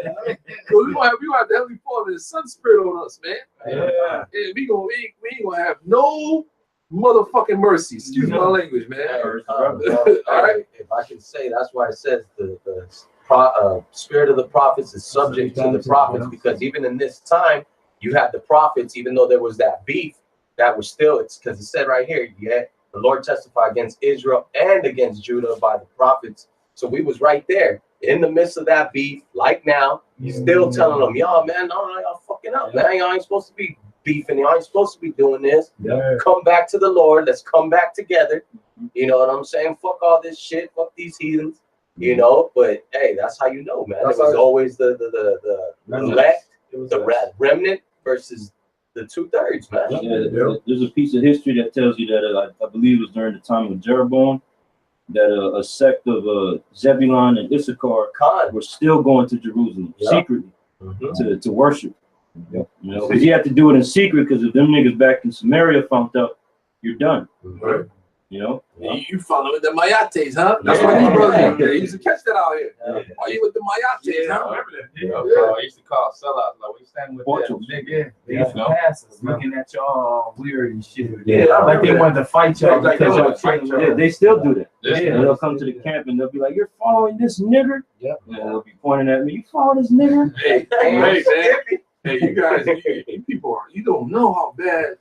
So we gonna have the Heavenly Father and His Son Spirit on us, man. And we ain't gonna have no motherfucking mercy. Excuse my language, man. All right. If I can say, that's why it says the spirit of the prophets is subject to the prophets, because even in this time, you had the prophets, even though there was that beef, that was still, it's because it said right here, yet the Lord testified against Israel and against Judah by the prophets. So we was right there. in the midst of that beef, like now, still telling them, y'all, man, no, y'all fucking up, man. Y'all ain't supposed to be beefing. Y'all ain't supposed to be doing this. Come back to the Lord. Let's come back together. You know what I'm saying? Fuck all this shit. Fuck these heathens. You know, but hey, that's how you know, man. It was always the elect, the remnant versus the 2/3, man. Yeah, there's a piece of history that tells you that I believe it was during the time of Jeroboam that a sect of Zebulun and Issachar were still going to Jerusalem secretly to worship. You know, because you have to do it in secret, because if them niggas back in Samaria found out, you're done. You know, you follow with the Mayates, huh? That's why you brothers you used to catch that out here. Why you with the Mayates, huh? I remember that. I used to call sellouts. Like, we stand with that nigga. They used to pass us looking at y'all weird and shit. Like they wanted to fight y'all. Like they still do that. They'll come to the camp and they'll be like, "You're following this nigger." And they'll be pointing at me. "You follow this nigger?" Hey, man. Hey, you guys, you people you don't know how bad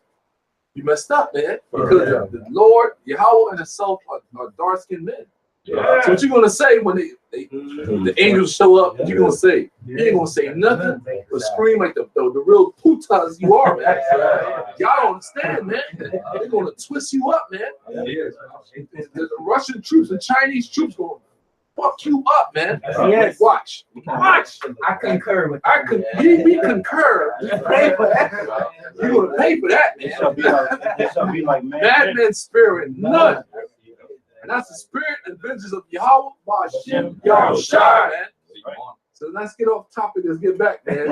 you messed up, man. Because the Lord, Yahweh, and Himself are dark-skinned men. So what you gonna say when the angels show up? What you gonna say? You ain't gonna say nothing but scream like the real putas you are, man. Y'all don't understand, man. They're gonna twist you up, man. The Russian troops and Chinese troops gonna fuck you up, man. Yes. Watch. I concur with that. We concur. You pay for that. You're gonna pay for that, man. It shall be like Madman spirit, none. And that's the spirit and vengeance of Yahweh, Hashem, Yahushua, man. So let's get off topic. Let's get back, man.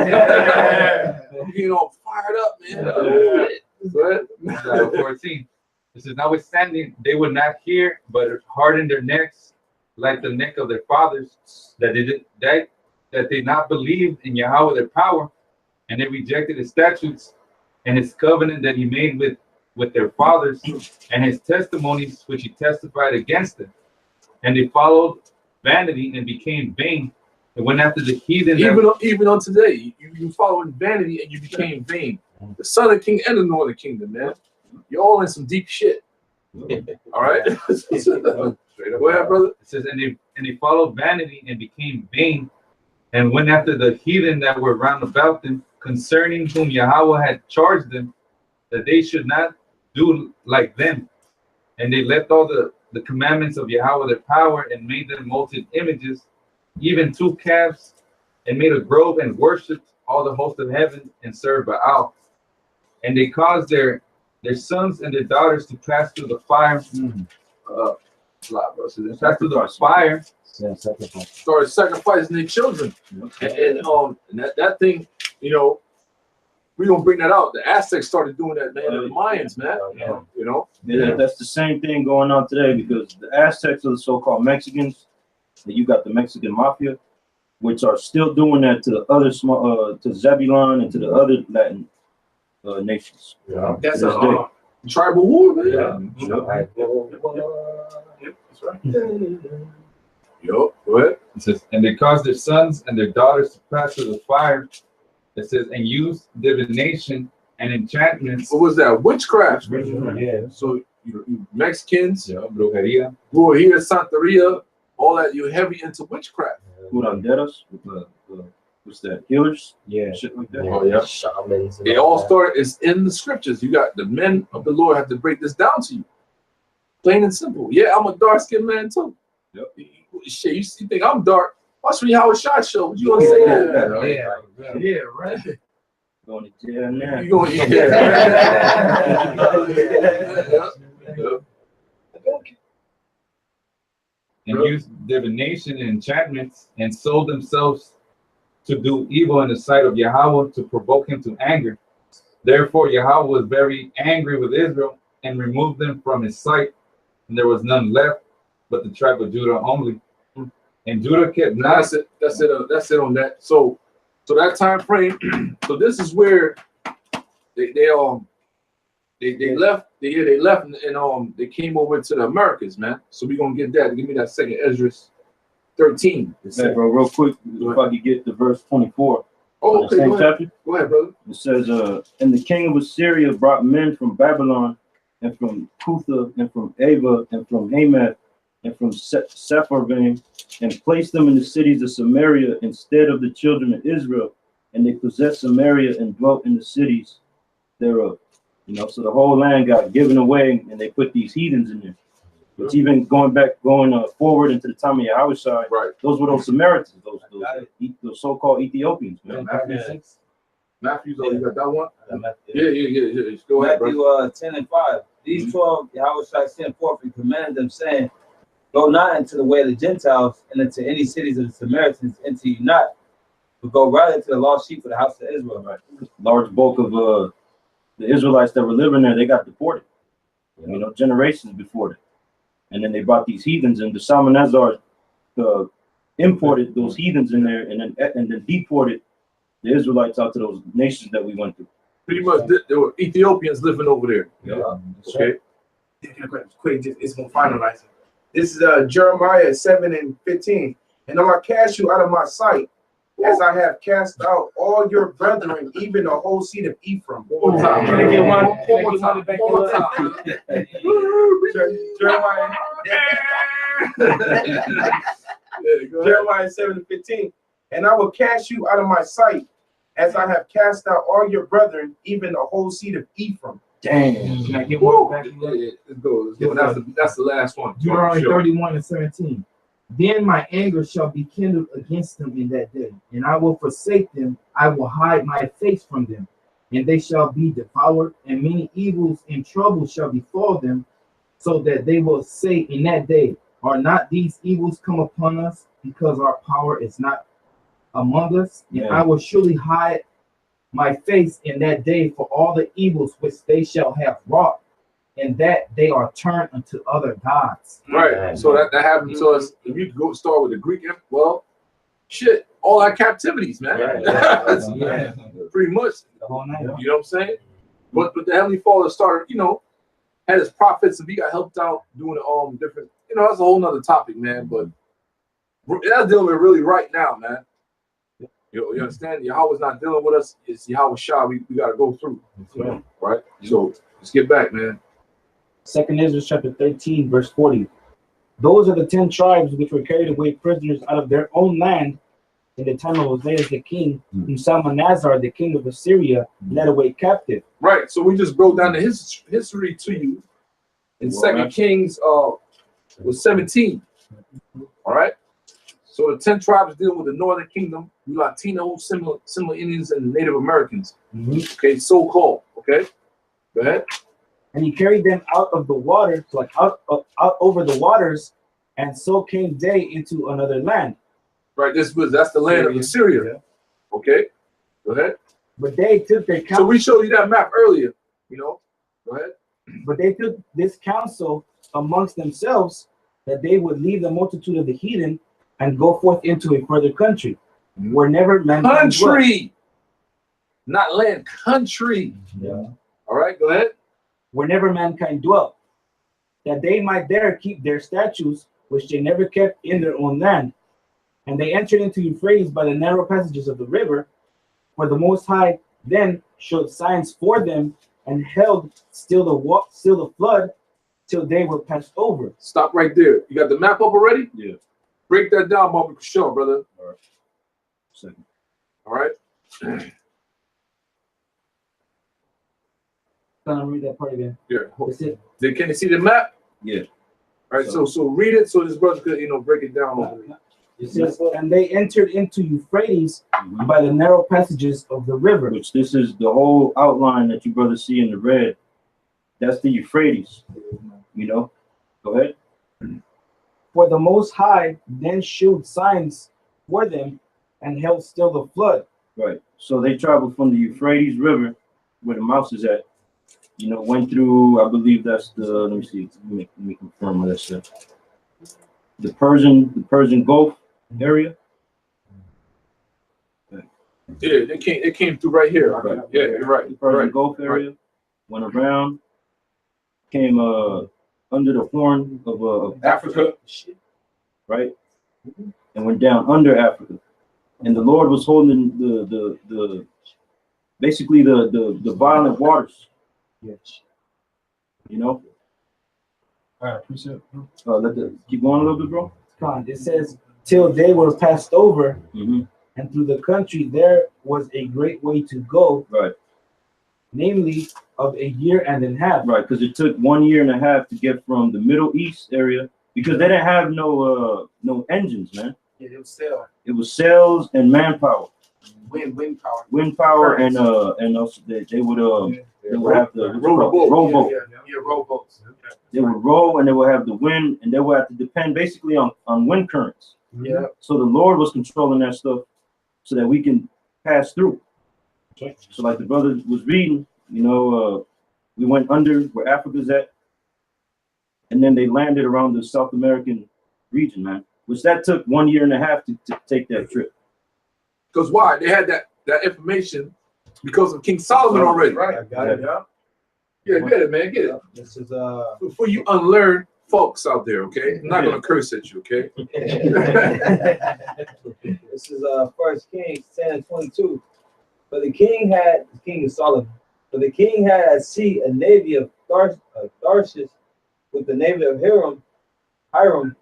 I'm getting all fired up, man. 14. It says, notwithstanding, they would not hear, but hardened their necks like the neck of their fathers, that they did not believe in Yahweh their power, and they rejected his statutes and his covenant that he made with their fathers, and his testimonies which he testified against them. And they followed vanity and became vain, and went after the heathen. Even on today, you following vanity and you became vain. The Southern King and the Northern Kingdom, man. You're all in some deep shit. All right. Go ahead, brother. It says, and they followed vanity and became vain, and went after the heathen that were round about them, concerning whom Yahweh had charged them, that they should not do like them. And they left all the commandments of Yahweh their power, and made them molten images, even 2 calves, and made a grove, and worshipped all the host of heaven, and served Baal. And they caused their sons and their daughters to pass through the fire. Pass through the fire. Started sacrificing their children. And that thing, you know, we don't bring that out. The Aztecs started doing that, man. The Mayans, man. You know? Yeah, that's the same thing going on today, because the Aztecs are the so-called Mexicans. And you got the Mexican mafia, which are still doing that to the other small, to Zebulon and to the other Latin nations. That's a tribal war, man. That's right. Yo, go ahead. It says, and they caused their sons and their daughters to pass through the fire. It says, and used divination and enchantments. What was that? Witchcraft. So you Mexicans, brujeria, Santeria, all that. You're heavy into witchcraft. Curanderos, what's that? Healers, shit like that. Oh yeah, shamans. It all started. It's in the scriptures. You got the men of the Lord have to break this down to you, plain and simple. Yeah, I'm a dark-skinned man too. Shit, you think I'm dark? Watch me how a shot show. What you gonna say that? Yeah, right. Going to jail now. You going and used divination and enchantments, and sold themselves to do evil in the sight of Yahweh, to provoke him to anger. Therefore Yahweh was very angry with Israel, and removed them from his sight, and there was none left but the tribe of Judah only. And Judah kept not. That's it on that. So that time frame. So this is where they left. They left and they came over to the Americas, man. So we're gonna get that. Give me that second Esdras 13. Hey, bro, real quick, if I could get to verse 24. Oh, okay. Same chapter. Go ahead, brother. It says, and the king of Assyria brought men from Babylon, and from Cutha, and from Ava, and from Hamath, and from Sepharvaim, and placed them in the cities of Samaria instead of the children of Israel, and they possessed Samaria and dwelt in the cities thereof. You know, so the whole land got given away, and they put these heathens in there. Which even going forward into the time of Yahushua, Right. those were those Samaritans, those so-called Ethiopians, man. Matthew, you got that one? Matthew, Yeah. Go ahead, bro. 10 and 5. These 12 Yahushua sent forth and commanded them, saying, go not into the way of the Gentiles, and into any cities of the Samaritans, enter you not, but go rather to the lost sheep of the house of Israel. Right. Large bulk of the Israelites that were living there, they got deported. You know, generations before that. And then they brought these heathens, and the Shalmaneser imported those heathens in there, and then deported the Israelites out to those nations that we went through. Pretty much, there were Ethiopians living over there. Yeah. Okay. Quick, it's gonna finalize it. This is Jeremiah 7 and 15. And I'm gonna cast you out of my sight, as I have cast out all your brethren, even the whole seed of Ephraim. One more time. Can I get one? One more time. Jeremiah. Jeremiah 7 and 15. And I will cast you out of my sight, as I have cast out all your brethren, even the whole seed of Ephraim. Damn. Can I get one back? Yeah, let's go. That's the last one. Deuteronomy Sure. 31 and 17. Then my anger shall be kindled against them in that day, and I will forsake them. I will hide my face from them, and they shall be devoured, and many evils and troubles shall befall them, so that they will say in that day, are not these evils come upon us, because our power is not among us? And I will surely hide my face in that day for all the evils which they shall have wrought, and that they are turned unto other gods. Right. So that happened to us. If you go start with the Greek, well, shit, all our captivities, man. Yeah. Pretty much. The whole night. You know what I'm saying? But the Heavenly Father started, you know, had his prophets, and we got helped out doing different, you know, that's a whole nother topic, man. But that's dealing with really right now, man. You understand? Yahweh's not dealing with us. It's Yahweh Shah we got to go through. Right? So let's get back, man. 2nd Ezra chapter 13, verse 40. Those are the 10 tribes which were carried away prisoners out of their own land in the time of Hosea the king, whom Shalmaneser, the king of Assyria, led away captive. Right. So we just broke down the history to you in 2 Kings was 17. All right. So the 10 tribes dealing with the northern kingdom, you Latinos, similar Indians, and Native Americans. Okay, so-called. Okay. Go ahead. And he carried them out of the water, like out over the waters, and so came they into another land. Right, that's the land of Assyria. Okay, go ahead. But they took their counsel. So we showed you that map earlier, you know. Go ahead. But they took this counsel amongst themselves, that they would leave the multitude of the heathen and go forth into a further country, where never mankind country, not land, country. Yeah. All right, go ahead. Where never mankind dwelt, that they might there keep their statutes, which they never kept in their own land. And they entered into Euphrates by the narrow passages of the river, where the Most High then showed signs for them, and held still the flood till they were passed over. Stop right there. You got the map up already? Yeah. Break that down, Bobby, for sure, brother. All right. Second. All right. Can I read that part again? Yeah. That's it. Can you see the map? Yeah. All right. So read it so this brother could, break it down over there. It says, and they entered into Euphrates by the narrow passages of the river. Which this is the whole outline that you brothers see in the red. That's the Euphrates. You know. Go ahead. For the Most High then showed signs for them, and held still the flood. Right. So they traveled from the Euphrates River, where the mouse is at. You know, went through, I believe that's the, let me see, let me confirm what that's at. The Persian Gulf area. Yeah, they came through right here. Right. Yeah, you're right. The Persian Gulf area, went around, came under the horn of Africa, right, and went down under Africa, and the Lord was holding the basically the violent waters. Yes. You know, All right, appreciate it. Keep going a little bit, bro. It says, till they were passed over, Mm-hmm. and through the country there was a great way to go, Right. namely of a year and a half. Right, because it took 1 year and a half to get from the Middle East area because they didn't have no engines, man. Yeah, it was sail. It was sails and manpower, Wind power. wind power, and also they would have the rowboat. Yeah, rowboats. They would row and they would have the wind, and they would have to depend basically on wind currents. Yeah. So the Lord was controlling that stuff so that we can pass through. So like the brother was reading, we went under where Africa's at, and then they landed around the South American region, man, which that took 1 year and a half to take that trip. Because why? They had that information because of King Solomon already. Right. I got it. Yeah. Yeah, get it, man. Get it. This is For you unlearned folks out there, okay? I'm not gonna curse at you, okay? this is 1 Kings 10:22. But the king is Solomon. But the king had at sea a navy of Tarshish with the navy of Hiram.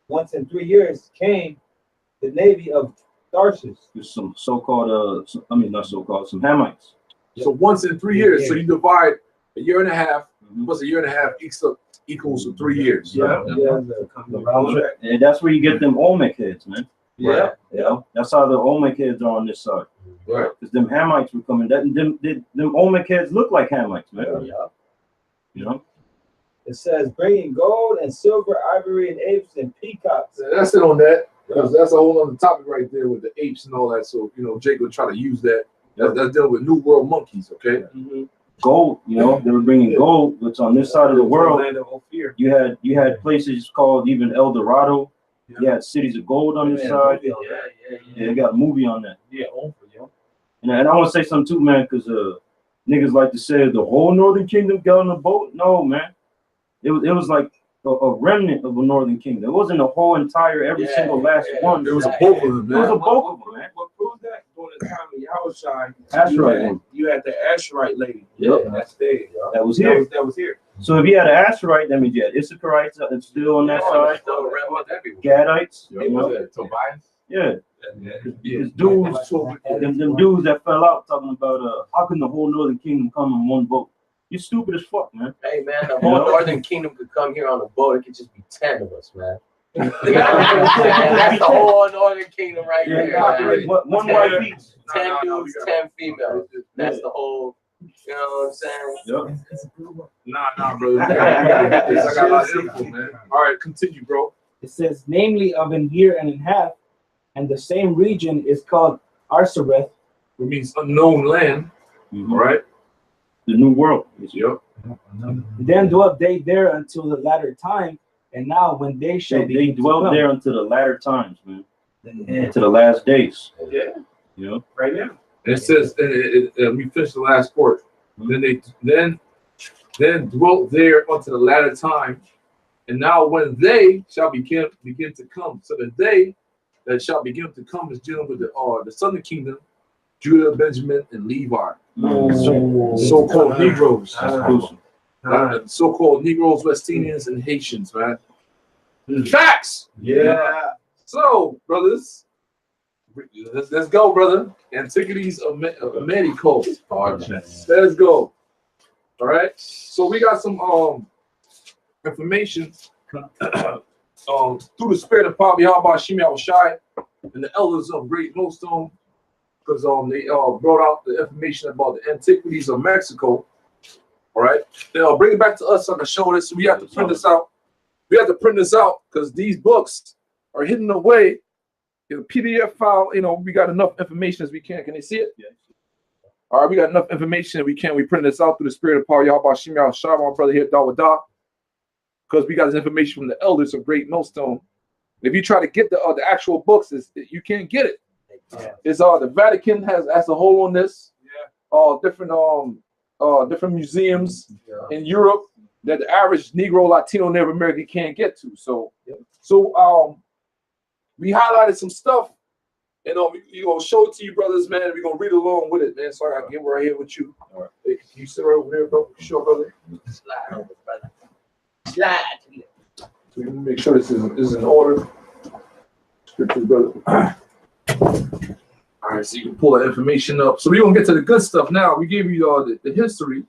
Once in 3 years came the navy of Tarshish. There's some so-called, some Hamites. So once in 3 years, so you divide a year and a half plus a year and a half equals to 3 years. Yeah. And that's where you get them Olmec heads, man. Yeah. That's how the Olmec heads are on this side. Right. Because them Hamites were coming. Them Olmec heads look like Hamites, man. Yeah. It says bringing gold and silver, ivory, and apes and peacocks. That's it on that. Because that's a whole other topic right there with the apes and all that. So, Jake would try to use that. That's dealing with New World monkeys, okay? Mm-hmm. Gold, they were bringing gold, which on this side of the world, you had places called even El Dorado. You had cities of gold on this side. Yeah, they got a movie on that. Yeah, And I want to say something too, man, because niggas like to say the whole Northern Kingdom got on the boat. No, man. It was like a remnant of a Northern Kingdom. It wasn't a whole entire, every single last one. There was a bulk of them, man. There was a bulk of them, man. What proved that? During the time of Yahushua, Asherite. you had the Asherite lady. Yep. That's there. That was here. That was here. So if you had an Asherite, that means you had Issacharites still on that side. Gadites. Tobias. Yeah. Because dudes, them dudes that fell out talking about how can the whole Northern Kingdom come on one boat? You're stupid as fuck, man. Hey man, the whole Northern Kingdom could come here on a boat. It could just be 10 of us, man. That's the whole Northern Kingdom right there. Man. One white each. 10 dudes, 10 females. That's the whole. You know what I'm saying? Yep. Nah, brother. I got a lot of info, man. All right, continue, bro. It says, namely of a year and a half, and the same region is called Arsareth, It means unknown land, all right? The New World. Yep. Then dwelt they there until the latter time, and now when they shall They dwelt there until the latter times, man. To the last days. Yeah. Right now. And it says, we finished the last part. Then dwelt there unto the latter time, and now when they shall begin to come. So the they that shall begin to come is dealing with the southern kingdom, Judah, Benjamin, and Levi. So-called Negroes. So-called Negroes, West Indians, and Haitians, man. Facts! Yeah. So, brothers, let's go, brother. Antiquities of Medical. Let's go. All right. So we got some information through the spirit of Papa Yahweh Shemi Shai and the elders of Great Millstone, because they brought out the information about the antiquities of Mexico. All right. They'll bring it back to us on the show this. So we have to print this out. We have to print this out because these books are hidden away in a PDF file. We got enough information as we can. Can they see it? Yeah. All right, we got enough information. We print this out through the spirit of Paul Yahweh Shemi Shai, my brother here, Dawada, because we got this information from the elders of Great Millstone. If you try to get the actual books, you can't get it. Yeah. It's the Vatican has a hold on this. Yeah. Different museums in Europe that the average Negro, Latino, Native American can't get to. So we highlighted some stuff, and we're gonna show it to you, brothers, man. We're gonna read along with it, man. So I gotta get right here with you. All right. Hey, can you sit right over there, bro? Sure, brother. Slide over, brother. Slide to the So we make sure this is in order. Scriptures, brother. All right, so you can pull that information up. So we're gonna get to the good stuff now. We gave you the history.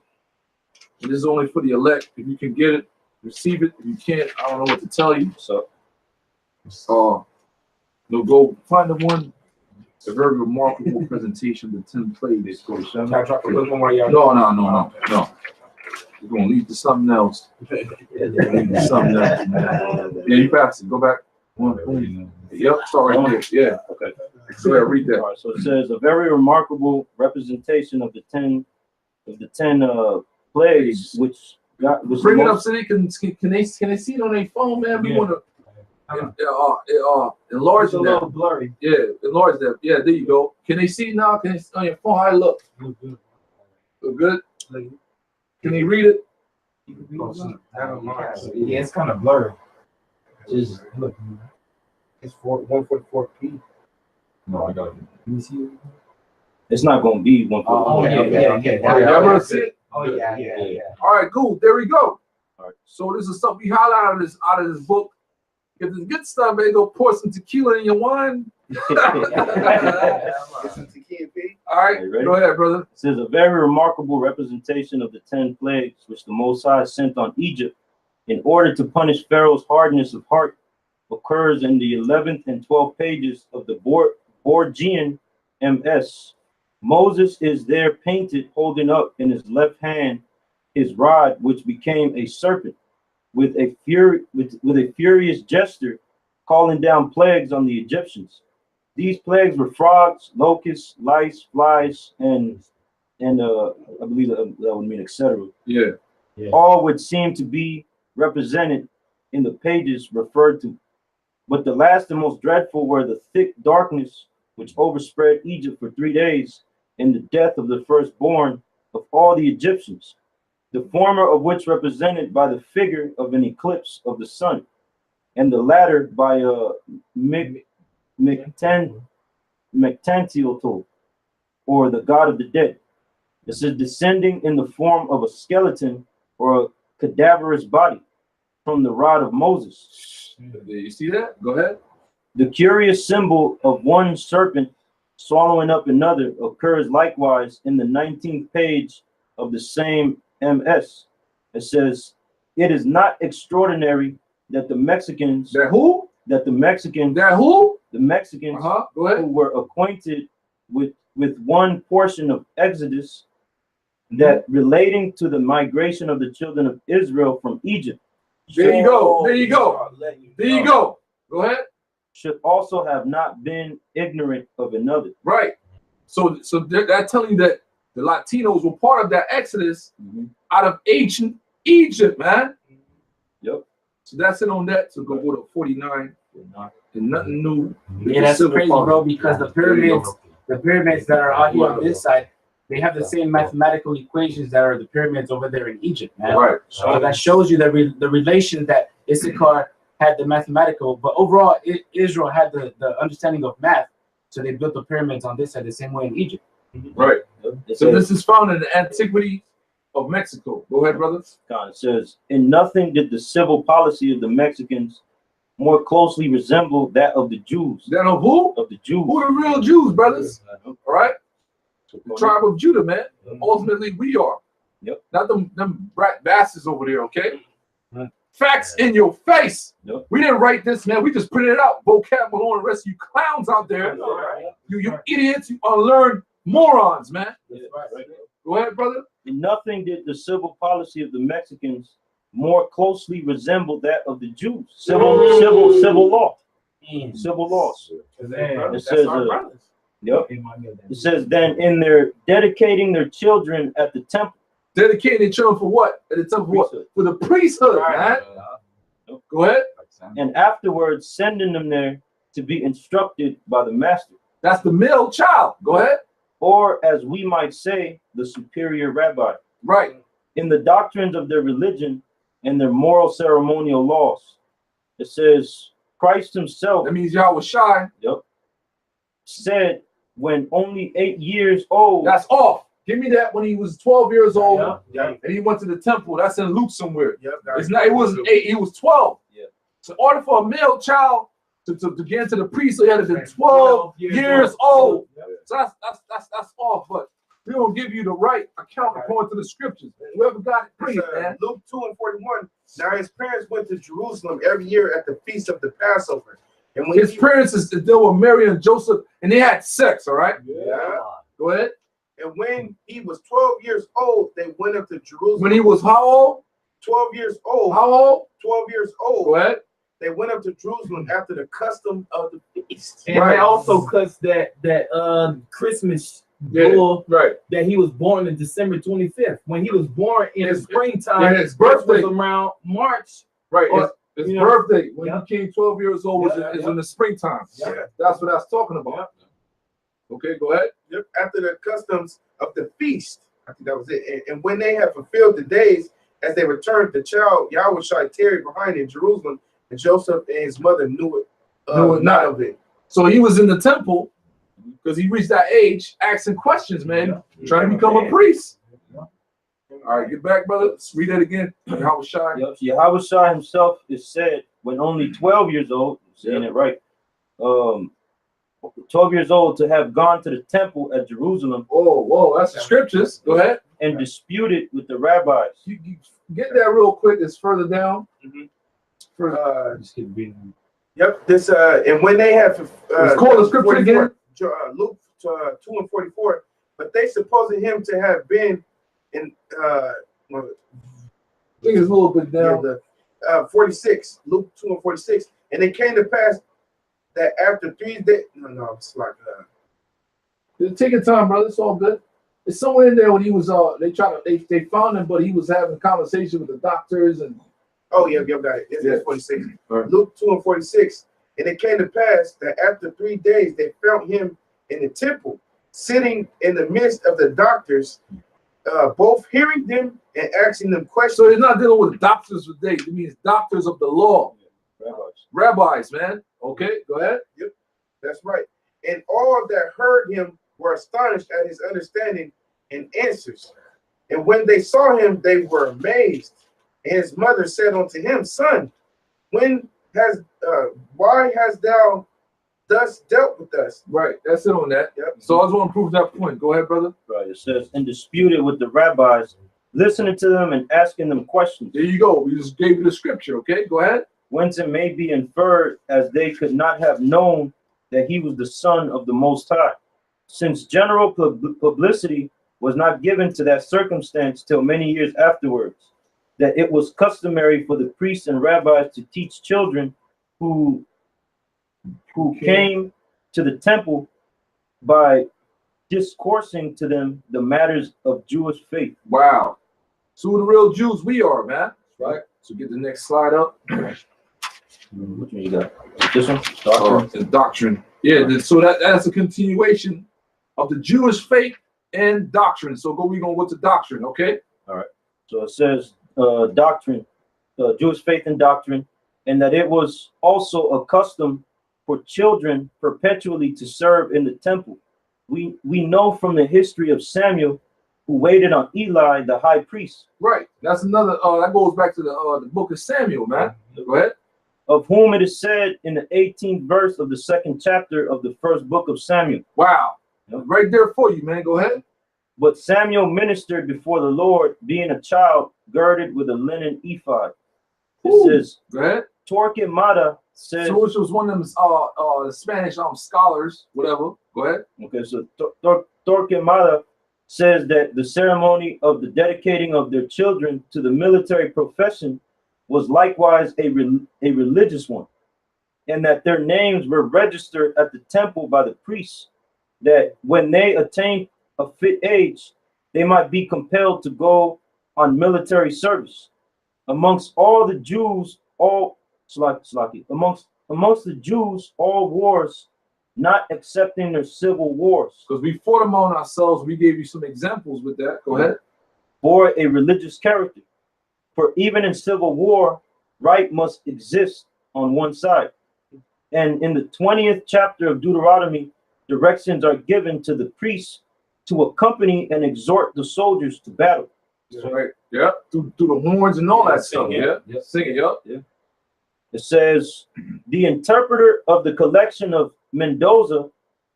And this is only for the elect. If you can get it, receive it. If you can't, I don't know what to tell you. So go find the one. A very remarkable presentation of the 10 plagues. Can I drop a little more? No. We're gonna lead to something else. Something else. Yeah, you pass it. Go back. Yep, sorry. Yeah. Okay. So read that. All right, so it says a very remarkable representation of the 10 plagues, which God was bring it up so they can they see it on their phone, man. We want to enlarge It's a little blurry. Yeah, enlarge that. Yeah, there you go. Can they see it now? Can they see on your phone? How it look? Look good. Can they read it? Yeah, it's kind of blurry. Just look. It's 144p. No, I got it. Let me see. It's not going to be 144. Oh, yeah. Y'all want to see it? Oh, yeah. All right, cool. There we go. All right. So this is stuff we highlight out of this book. If this good stuff, man, go pour some tequila in your wine. All right, go ahead, brother. It says a very remarkable representation of the 10 plagues which the Most High sent on Egypt in order to punish Pharaoh's hardness of heart occurs in the 11th and 12th pages of the Borgian MS. Moses is there painted holding up in his left hand his rod, which became a serpent, with a furious gesture, calling down plagues on the Egyptians. These plagues were frogs, locusts, lice, flies, and I believe that would mean etc. Yeah. All which seem to be represented in the pages referred to. But the last and most dreadful were the thick darkness which overspread Egypt for 3 days, and the death of the firstborn of all the Egyptians, the former of which represented by the figure of an eclipse of the sun, and the latter by a Mectantiotol, or the god of the dead. This is descending in the form of a skeleton or a cadaverous body from the rod of Moses. You see that? Go ahead. The curious symbol of one serpent swallowing up another occurs likewise in the 19th page of the same MS. It says, it is not extraordinary that the Mexicans That who? that the Mexicans That who? the Mexicans Go who ahead. were acquainted with one portion of Exodus that relating to the migration of the children of Israel from Egypt. There you go. There you go. There you go. Go ahead. Should also have not been ignorant of another. Right. So they're telling you that the Latinos were part of that Exodus out of ancient Egypt, man. Yep. So that's it on that. So go to 49. And nothing new. Yeah, that's crazy, bro, because the pyramids that are out here on this side, they have the same mathematical equations that are the pyramids over there in Egypt, man. Right. So that shows you the relation that Issachar had the mathematical, but overall Israel had the understanding of math, so they built the pyramids on this side the same way in Egypt. Right. So this is found in the Antiquities of Mexico. Go ahead, brother. It says, in nothing did the civil policy of the Mexicans more closely resemble that of the Jews. That of who? Of the Jews. Who the real Jews, brothers? All right. The tribe of Judah, man. Ultimately, we are. Yep. Not them brat bastards over there, okay? Facts in your face. Yep. We didn't write this, man. We just printed it out. Vocab Malone and the rest of you clowns out there. You idiots, you unlearned morons, man. Go ahead, brother. In nothing did the civil policy of the Mexicans more closely resemble that of the Jews. Civil law. Civil laws. It says, yep. It says, then in their dedicating their children at the temple. Dedicating their children for what? At the temple for what? For the priesthood, man. Go ahead. And afterwards sending them there to be instructed by the master. That's the male child. Go ahead. Or as we might say, the superior rabbi. Right. In the doctrines of their religion and their moral ceremonial laws. It says Christ himself. That means y'all was shy. Yep. Said when only 8 years old. That's off. Give me that when he was 12 years old Yeah. and he went to the temple. That's in Luke somewhere. Yep. It's not. It wasn't 8. He was 12. Yeah. So in order for a male child to get into the priesthood, he had to be 12 years old. So that's off, but we're gonna give you the right account according to the scriptures. Whoever got it, bring it, man. Luke 2:41. Now his parents went to Jerusalem every year at the feast of the Passover. And when His parents is deal with Mary and Joseph, and they had sex, all right? Yeah. Go ahead. And when he was 12 years old, they went up to Jerusalem. When he was how old? 12 years old. How old? 12 years old. Go ahead. They went up to Jerusalem after the custom of the feast. And they also cussed that Christmas bull that he was born in December 25th. When he was born in the springtime, his birthday was around March. Right. Or, his you know, birthday when he came 12 years old is in the springtime. Yeah. That's what that's talking about. Okay, go ahead. Yep. After the customs of the feast. I think that was it. And when they had fulfilled the days, as they returned, the child Yahushua tarried behind in Jerusalem, and Joseph and his mother knew not of it. So he was in the temple because he reached that age, asking questions, man, trying to become a priest. All right, get back, brother. Let's read that again. Yahushua. Yep. Yahushua himself is said when only 12 years old, saying it right, 12 years old, to have gone to the temple at Jerusalem. Oh, whoa, that's the scriptures. Go ahead. And disputed with the rabbis. You get that real quick. It's further down. Just keep reading. Yep. This and when they have it's called the scripture again. Luke 2:44. But they supposed him to have been in I think it's a little bit down. 46. Luke 2:46. And it came to pass that after 3 days. No, it's like take your time, brother. It's all good. It's somewhere in there when he was they found him, but he was having a conversation with the doctors and got it. It's 46. Right. Luke 2:46. And it came to pass that after 3 days they found him in the temple, sitting in the midst of the doctors, both hearing them and asking them questions. So he's not dealing with doctors today. It means doctors of the law. Rabbis, man. Okay, go ahead. Yep, that's right. And all that heard him were astonished at his understanding and answers. And when they saw him, they were amazed. And his mother said unto him, Son, why hast thou thus dealt with us? Right, that's it on that. Yep. So I just want to prove that point. Go ahead, brother. Right. It says, and disputed with the rabbis, listening to them and asking them questions. There you go. We just gave you the scripture. Okay, go ahead. Whence it may be inferred, as they could not have known that he was the Son of the Most High, since general publicity was not given to that circumstance till many years afterwards, that it was customary for the priests and rabbis to teach children who came to the temple by discoursing to them the matters of Jewish faith. Wow. So who the real Jews we are, man. Right. So get the next slide up. Which one you got? This one? Doctrine. The doctrine. Yeah, so that's a continuation of the Jewish faith and doctrine. So we're going to go to doctrine, okay? All right. So it says doctrine, Jewish faith and doctrine, and that it was also a custom for children perpetually to serve in the temple. We know from the history of Samuel, who waited on Eli, the high priest. Right. That's another, that goes back to the book of Samuel, man. Go ahead. Of whom it is said in the 18th verse of the 2nd chapter of the 1st book of Samuel. Wow. Right there for you, man. Go ahead. But Samuel ministered before the Lord, being a child, girded with a linen ephod. It says, go ahead. Torquemada says, so which was one of them Spanish scholars, whatever. Go ahead. Okay, so Torquemada says that the ceremony of the dedicating of their children to the military profession was likewise a religious one, and that their names were registered at the temple by the priests, that when they attained a fit age, they might be compelled to go on military service. Amongst all the Jews, amongst the Jews, all wars, not excepting their civil wars. Because we fought them on ourselves. We gave you some examples with that. Go ahead. Bore a religious character. For even in civil war, right must exist on one side. And in the 20th chapter of Deuteronomy, directions are given to the priests to accompany and exhort the soldiers to battle. That's right. Yeah. Through the horns and all that stuff. Yeah. Yeah. Sing it. Yeah. It says, the interpreter of the collection of Mendoza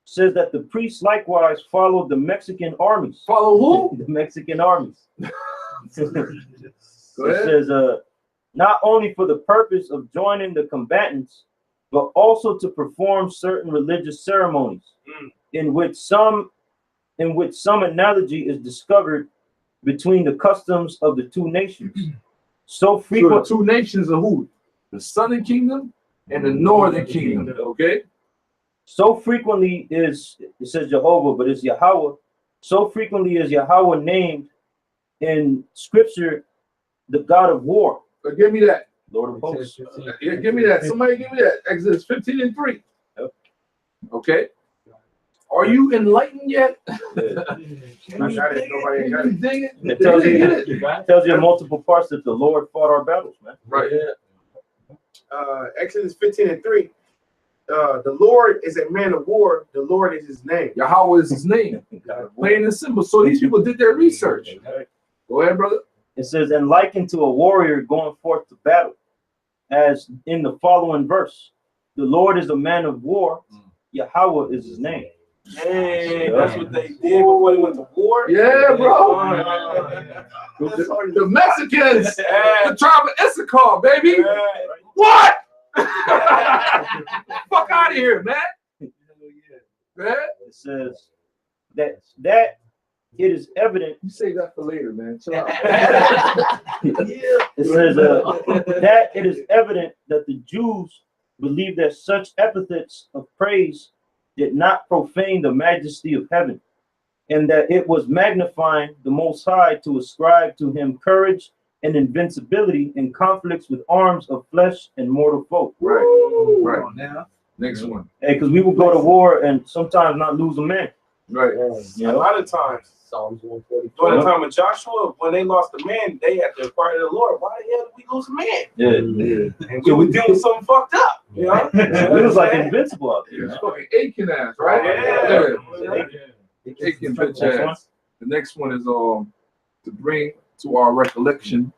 says that the priests likewise followed the Mexican armies. Follow who? The Mexican armies. Go It ahead. says, not only for the purpose of joining the combatants, but also to perform certain religious ceremonies, in which some analogy is discovered between the customs of the two nations. So So frequent. the two nations are who? The Southern Kingdom and the Northern Kingdom. Okay. So frequently is, it says Jehovah, but it's Yahweh. So frequently is Yahweh named in scripture the God of war, Give me that. Lord of hosts. Yeah, give me that. Somebody give me that. Exodus 15:3. Yep. Okay. Are you enlightened yet? I got it. Nobody ain't got You it. dig it? It tells you, Get it? it tells you in multiple parts that the Lord fought our battles, man. Right. Exodus 15:3. The Lord is a man of war. The Lord is his name. Yahweh is his name. Plain and simple. So these people did their research. Go ahead, brother. It says, and likened to a warrior going forth to battle, as in the following verse, the Lord is a man of war, Yahweh is his name. Hey, that's what they did before they went to war. Yeah, bro. The Mexicans, the tribe of Issachar, baby. What? Fuck out of here, man. Man. It says that it is evident. You say that for later, man. Chill out. It says that it is evident that the Jews believe that such epithets of praise did not profane the majesty of heaven, and that it was magnifying the Most High to ascribe to him courage and invincibility in conflicts with arms of flesh and mortal folk. Right. Right. Now, Next one. Hey, because we would go to war and sometimes not lose a man. Right. a You know? lot of times, Psalms 144. during the time of Joshua, when they lost a man, they had to inquire to the Lord, why the hell did we lose a man? Yeah. And we were dealing with something fucked up, you know? It was like invincible out there. It's fucking Aiken ass, right? Yeah. Aiken bitch ass. The next one is to bring to our recollection.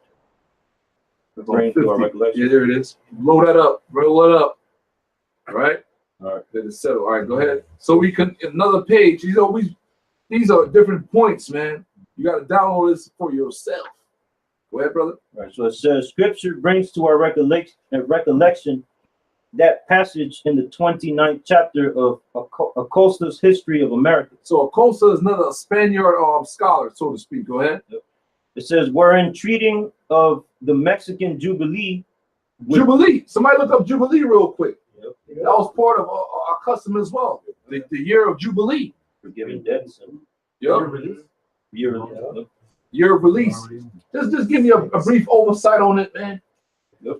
That's on Bring to our 50. recollection. Yeah, there it is. Blow that up. Roll it up. All right. All right. Let it settle. All right, go ahead. So we can another page. These are different points, man. You got to download this for yourself. Go ahead, brother. Right. So it says, Scripture brings to our recollection that passage in the 29th chapter of Acosta's History of America. So Acosta is another Spaniard scholar, so to speak. Go ahead. It says, wherein treating of the Mexican Jubilee. Jubilee. Somebody look up Jubilee real quick. Yep. That was part of our custom as well. The year of Jubilee. Forgiving debts. Yep. Year of release. Just give me a brief oversight on it, man. Yep.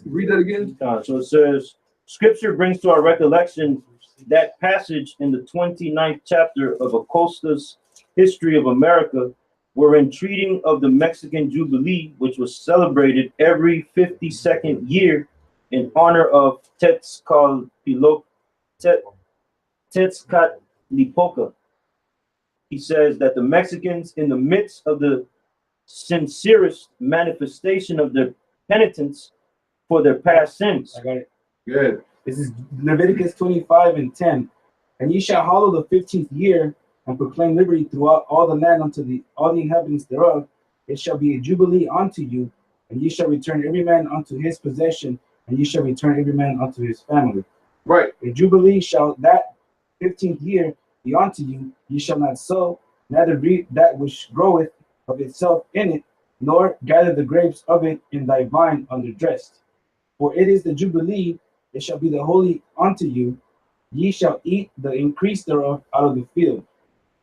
Read that again. So it says, Scripture brings to our recollection that passage in the 29th chapter of Acosta's History of America, wherein treating of the Mexican Jubilee, which was celebrated every 52nd year in honor of Tezcatlipoca. He says that the Mexicans, in the midst of the sincerest manifestation of their penitence for their past sins. I got it. Good. This is Leviticus 25:10. And ye shall hallow the 15th year and proclaim liberty throughout all the land unto all the inhabitants thereof. It shall be a jubilee unto you, and ye shall return every man unto his possession, and ye shall return every man unto his family. Right. A jubilee shall that 15th year be unto you. Ye shall not sow, neither reap that which groweth of itself in it, nor gather the grapes of it in thy vine underdressed. For it is the jubilee, it shall be the holy unto you. Ye shall eat the increase thereof out of the field.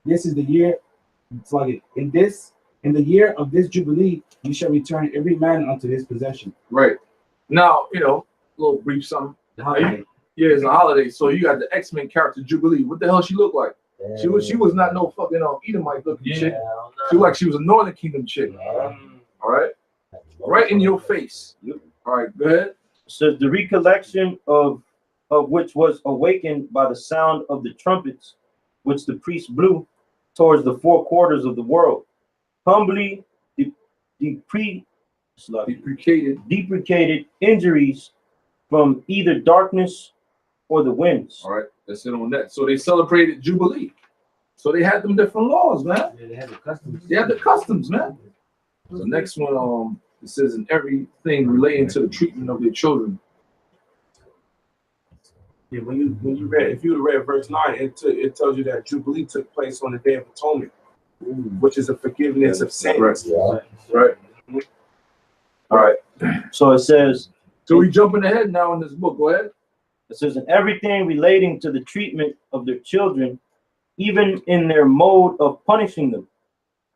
This is the year, in the year of this jubilee, you shall return every man unto his possession. Right. Now, a little brief something. Holiday. Yeah, it's a holiday. So you got the X-Men character Jubilee. What the hell she look like? She was not no fucking Edomite looking chick. She looked like she was a Northern Kingdom chick. All right. Right in your face. All right, go ahead. So the recollection of which was awakened by the sound of the trumpets, which the priest blew towards the four quarters of the world. Humbly the deprecated injuries from either darkness or the winds. All right, that's it on that. So they celebrated Jubilee. So they had them different laws, man. Yeah, they had the customs. They had the customs, man. The next one, it says in everything relating to the treatment of their children. Yeah, when you read, if you would have read verse 9, it tells you that Jubilee took place on the Day of Atonement, which is a forgiveness of sins. Right. All right. So it says. So we jumping ahead now in this book. Go ahead. It says in everything relating to the treatment of their children, even in their mode of punishing them,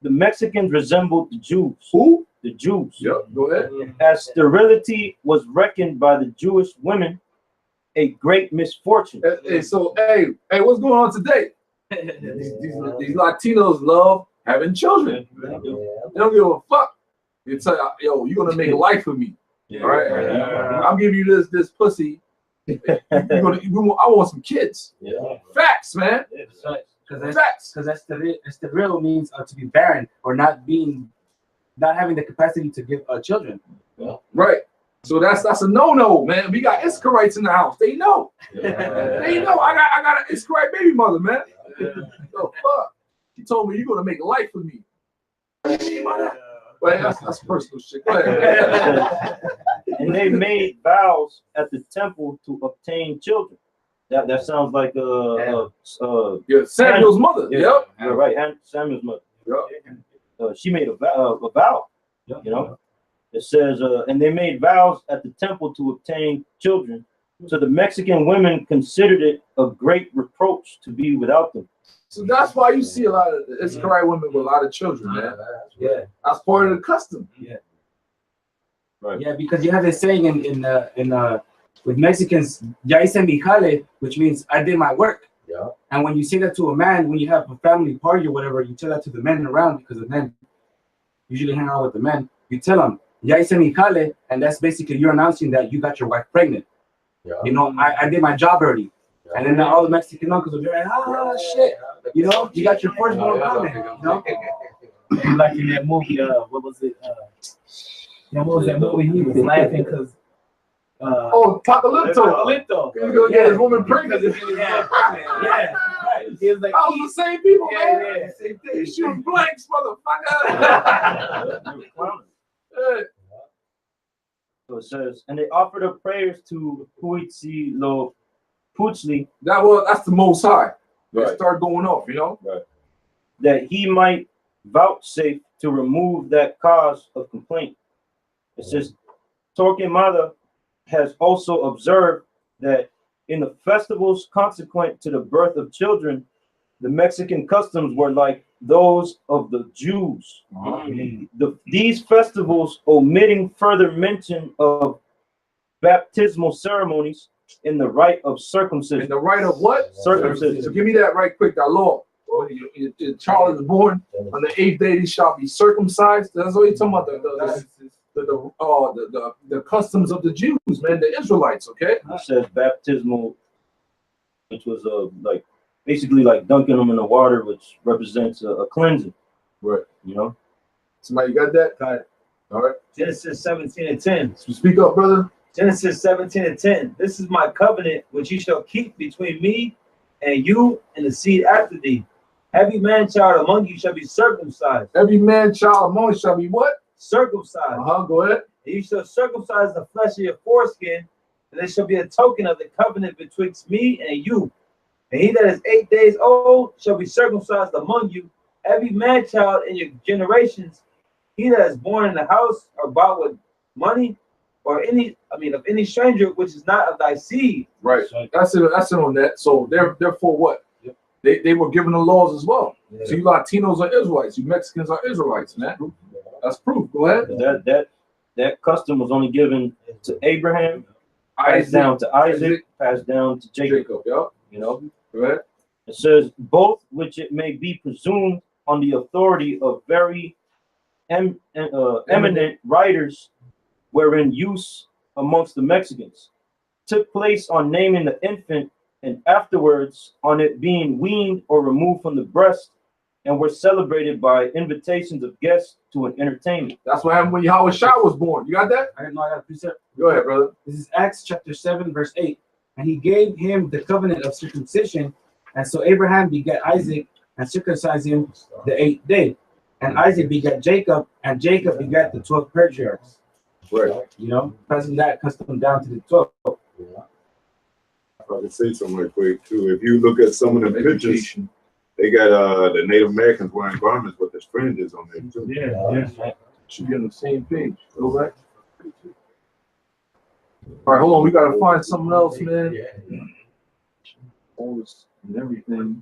the Mexicans resembled the Jews. Who? The Jews. Yep. Go ahead. As sterility was reckoned by the Jewish women a great misfortune. Hey, what's going on today? These Latinos love having children. They don't give a fuck. They tell you, yo, you're gonna make a life for me. All right, I'll give you this pussy. I want some kids. Facts, man. Facts. Because that's the real means to be barren or not having the capacity to give children. Right. So that's a no-no, man. We got Israelites in the house. They know. They know. I got an Israelite baby mother, man. Oh fuck. She told me you're gonna make a life for me. Well, that's personal shit. Go ahead. And they made vows at the temple to obtain children. That sounds like Samuel's mother. Yep. Right. And Samuel's mother. Yep. She made a vow. You know. It says, and they made vows at the temple to obtain children. So the Mexican women considered it a great reproach to be without them. So that's why you see a lot of Israelite women with a lot of children, man. Yeah, that's part of the custom. Yeah, right. Yeah, because you have this saying with Mexicans, "Ya hice mi jale," which means I did my work. Yeah. And when you say that to a man, when you have a family party or whatever, you tell that to the men around because the men usually hang out with the men. You tell them, "Ya hice mi jale," and that's basically you're announcing that you got your wife pregnant. Yeah. You know, I did my job already. Yeah. And then all the Mexican uncles will be like, shit. You know, you got your firstborn coming. You know? Like in that movie, what was it? What was that movie? He was laughing because. Apocalypto. He's gonna get his woman pregnant. Yeah. Right. He was like, I was the same people, man. Yeah. Same thing. Shooting blanks, motherfucker. So it says, and they offered up prayers to Huitzilopochtli. That's the Most High. Right. They start going off, you know. Right. That he might vouchsafe to remove that cause of complaint. It says, Torquemada has also observed that in the festivals consequent to the birth of children, the Mexican customs were like those of the Jews. These festivals, omitting further mention of baptismal ceremonies in the rite of circumcision. In the rite of what? Circumcision. So give me that right quick, that law. When child is born, on the 8th day he shall be circumcised. That's what he's talking about. The customs of the Jews, man, the Israelites. Okay. It says baptismal, which was like basically like dunking them in the water, which represents a cleansing. Right. You know. Somebody got that? Got it. All right. Genesis 17:10. So speak up, brother. Genesis 17:10. This is my covenant which you shall keep between me and you and the seed after thee. Every man child among you shall be circumcised. Every man child among you shall be what? Circumcised. Go ahead. And you shall circumcise the flesh of your foreskin, and there shall be a token of the covenant betwixt me and you. And he that is 8 days old shall be circumcised among you. Every man child in your generations, he that is born in the house or bought with money, or of any stranger which is not of thy seed. Right. That's it on that. So therefore what? They were given the laws as well. Yeah. So you Latinos are Israelites, you Mexicans are Israelites, man. That's proof. Go ahead. That custom was only given to Abraham, passed down to Isaac, passed down to Jacob. Yep. You know. Go ahead. It says both which it may be presumed on the authority of very eminent writers were in use amongst the Mexicans, took place on naming the infant and afterwards on it being weaned or removed from the breast and were celebrated by invitations of guests to an entertainment. That's what happened when Yahweh Shai was born. You got that? I got a precept. Go ahead, brother. This is Acts chapter 7, verse 8. And he gave him the covenant of circumcision. And so Abraham begat Isaac and circumcised him the 8th day. And Isaac begat Jacob, and Jacob begat the 12 patriarchs. Right. You know, passing that custom down to the 12. If I could say something real quick too. If you look at some of the pictures, they got the Native Americans wearing garments with the fringes on them too. Yeah. Should be on the same page. Go back. All right, hold on. We gotta find something else, man. All this and everything.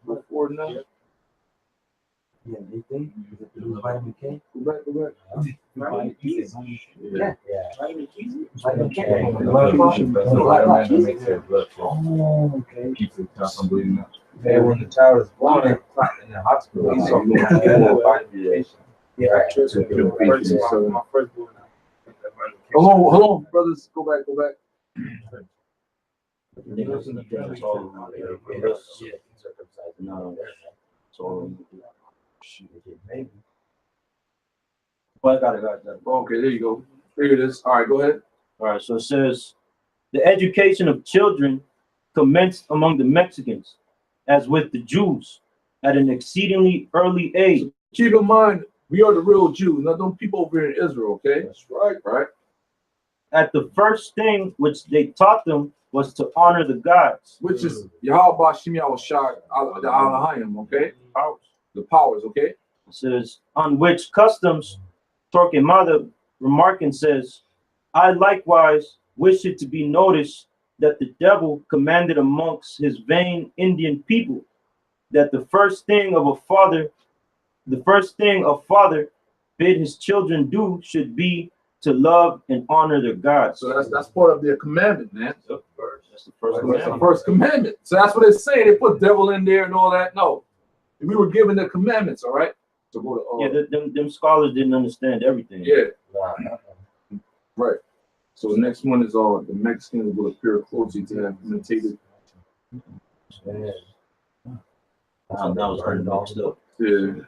Before now. Yeah, anything? Vitamin K? Go back. Vitamin K. Yeah. Vitamin K. Oh, okay. Keeps it from bleeding out. And when the child is born in the hospital, he's so My first born. Hold on, brothers. Go back. No. So, maybe. But I got that. Okay, there you go. Here it is. All right, go ahead. All right, so it says, the education of children commenced among the Mexicans, as with the Jews, at an exceedingly early age. Keep in mind, we are the real Jews, not them people over here in Israel, okay? That's right. Right? At the first thing which they taught them was to honor the gods. Which is Yahweh Bashim Yahweh Shai, the Alahayim, okay? The powers, okay? It says, on which customs Torquemada remarking says, I likewise wish it to be noticed that the devil commanded amongst his vain Indian people that the first thing a father bid his children do should be to love and honor their gods. So that's part of their commandment, man. That's the first That's commandment. the first commandment. So that's what it's saying. They put devil in there and all that. No. We were given the commandments, all right? So go to Them scholars didn't understand everything. yeah. Right. So the next one is the Mexicans will appear closely to have imitated. That was pretty mixed up. Yeah.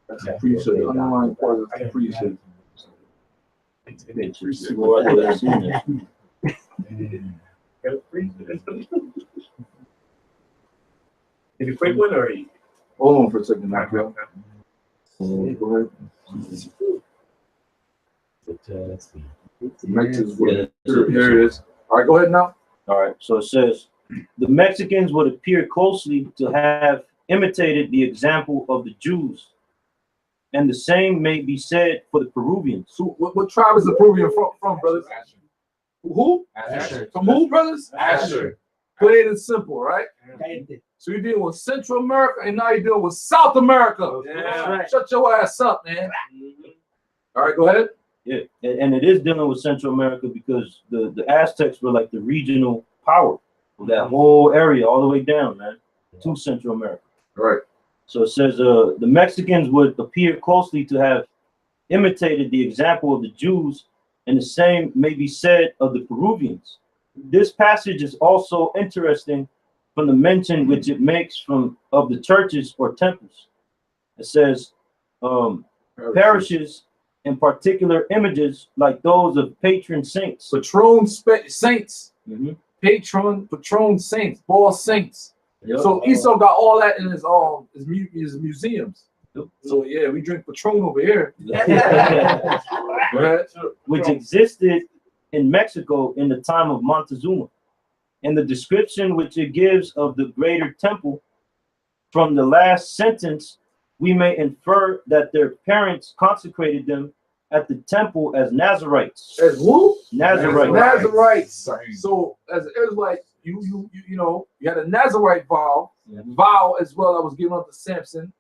That's the priesthood. The underlying part of the priesthood. Is it a quick one or? Hold on for a second, Michael. Go ahead. Mexicans will appear. There it is. All right, go ahead now. All right, so it says, the Mexicans would appear closely to have imitated the example of the Jews, and the same may be said for the Peruvians. So what tribe is the Peruvian from, brothers? Who? Asher. From who, brothers? Asher. Plain and simple, right? So you're dealing with Central America, and now you're dealing with South America. Yeah. Shut your ass up, man. All right, go ahead. Yeah, and it is dealing with Central America because the Aztecs were like the regional power of that whole area all the way down, man, to Central America. All right. So it says the Mexicans would appear closely to have imitated the example of the Jews, and the same may be said of the Peruvians. This passage is also interesting from the mention which it makes of the churches or temples. It says parishes, in particular images like those of patron saints. Patron saints. Mm-hmm. Patron saints, ball saints. Yep. So Esau got all that in his museums. Yep. So yeah, we drink Patron over here. Go ahead. Which existed in Mexico in the time of Montezuma. And the description which it gives of the greater temple, from the last sentence, we may infer that their parents consecrated them at the temple as Nazarites. As who? Nazarites. Nazarites. So as an Israelite, you had a Nazarite vow as well that was given up to Samson,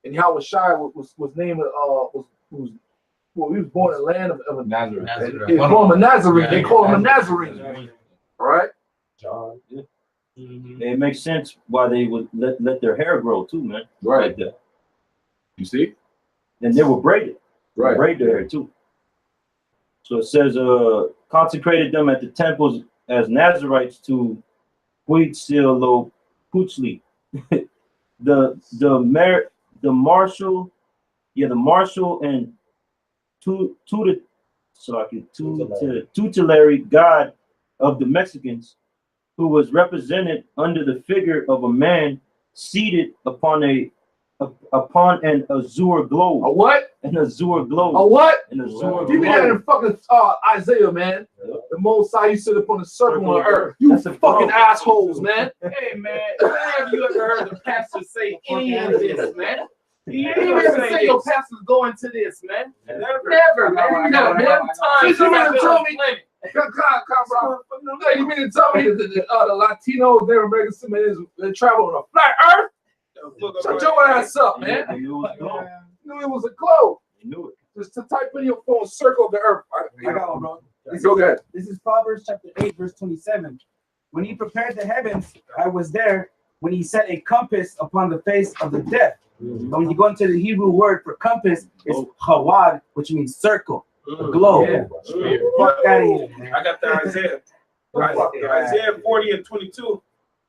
and Yahweh Shai was named he was born in the land of Nazareth. They call him a Nazarene. They call him a Nazarene. All right. John. It makes sense why they would let their hair grow too, man. Right. Like that. You see? And they were braided. Right. Braid their hair too. So it says consecrated them at the temples as Nazarites to Huitzilopochtli. the marshal and tutelary god of the Mexicans, who was represented under the figure of a man seated upon an azure globe. A what? An azure globe. A what? An azure Give me that globe. in fucking Isaiah, man. The Most High, you sit upon the circle on earth. You That's a fucking globe. assholes, man. Hey man, when have you ever heard the pastor say any of this, man? You ain't Never ever say say your pastor's going to this, man. Never, man. Never, man. Times You mean to tell me? planet. Bro. You mean to tell me that the Latinos, Native Americans, they travel on a flat earth? Shut your ass up, man. They knew it was a globe. You knew it was a globe. They knew it. Just to type in your phone, circle of the earth. I got one, bro. Go ahead. This is Proverbs chapter 8, verse 27. When he prepared the heavens, I was there. When he set a compass upon the face of the depth. But when you go into the Hebrew word for compass, it's chawad, which means circle, a globe. Yeah. Fuck out of here, man. I got the Isaiah. Isaiah 40 and 22.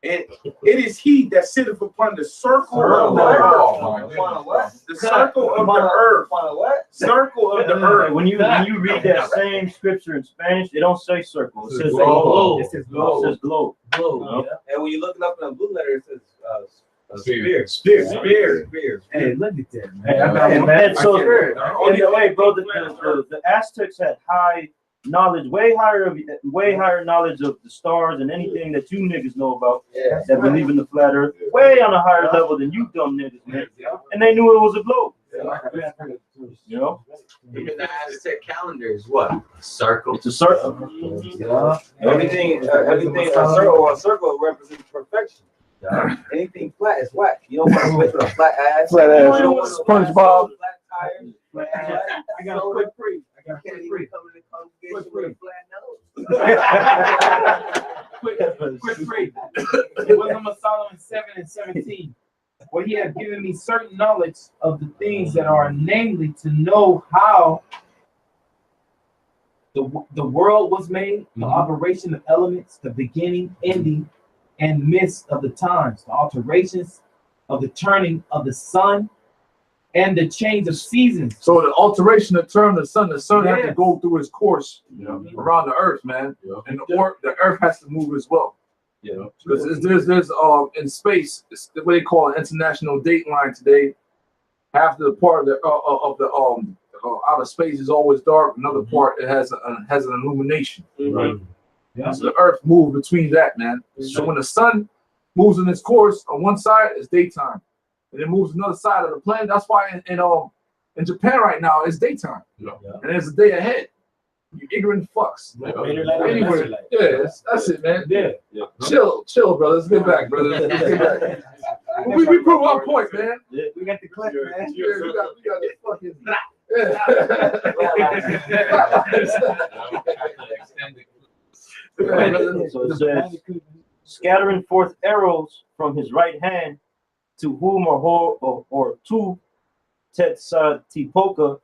And it is he that sitteth upon the circle of the earth. The circle of the earth. Circle of the earth. When you read that same scripture in Spanish, it don't say circle. It says globe. It says globe. It says globe. And when you look it up in the blue letter, it says Spear. spear. Hey, look at that, man. And so, anyway, bro, the Aztecs had high knowledge, way higher knowledge of the stars and anything that you niggas know about that believe in the flat earth, way on a higher level than you dumb niggas, man. And they knew it was a globe. You know? Even the Aztec calendar is what? A circle. It's a circle. Everything a circle represents perfection. Anything flat is whack. You don't want to switch with a flat ass. Flat ass. You don't want a SpongeBob. flat tires. Flat ass. I got a quick free. Can't even come to the congregation with a flat nose. Quick free. It was Wisdom of Solomon 7 and 17. Where he had given me certain knowledge of the things that are, namely to know how the world was made, the operation of elements, the beginning, ending, and midst of the times, the alterations of the turning of the sun, and the change of seasons. So the alteration of turn the sun has to go through its course around the earth, man. And the earth has to move as well. Because there's in space, it's what they call an international date line today. Half the part of the outer space is always dark. Another part it has an illumination. So the earth moves between that, man. So when the sun moves in its course on one side, it's daytime, and it moves another side of the planet. That's why in Japan right now it's daytime, and there's a day ahead. You ignorant fucks. Anyway, that's it, man. Chill, brother. Let's get back, brother. Let's get back. We prove our point, man. We got the clip, man. We got the fucking. So it says, scattering forth arrows from his right hand, to whom or to Tetzatipoca,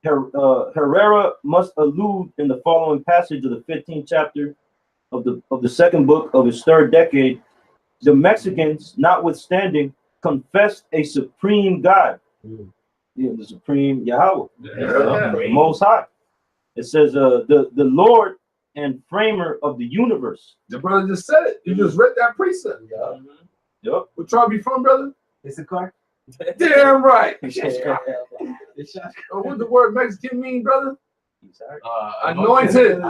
Herrera must allude in the following passage of the 15th chapter of the second book of his third decade. The Mexicans, notwithstanding, confessed a supreme God, the supreme Yahweh, the Most High. It says, the Lord and framer of the universe. The brother just said it. You just read that precept. Yep. What tribe you from, brother? It's a car. Damn right. What the word Mexican mean, brother? Anointed.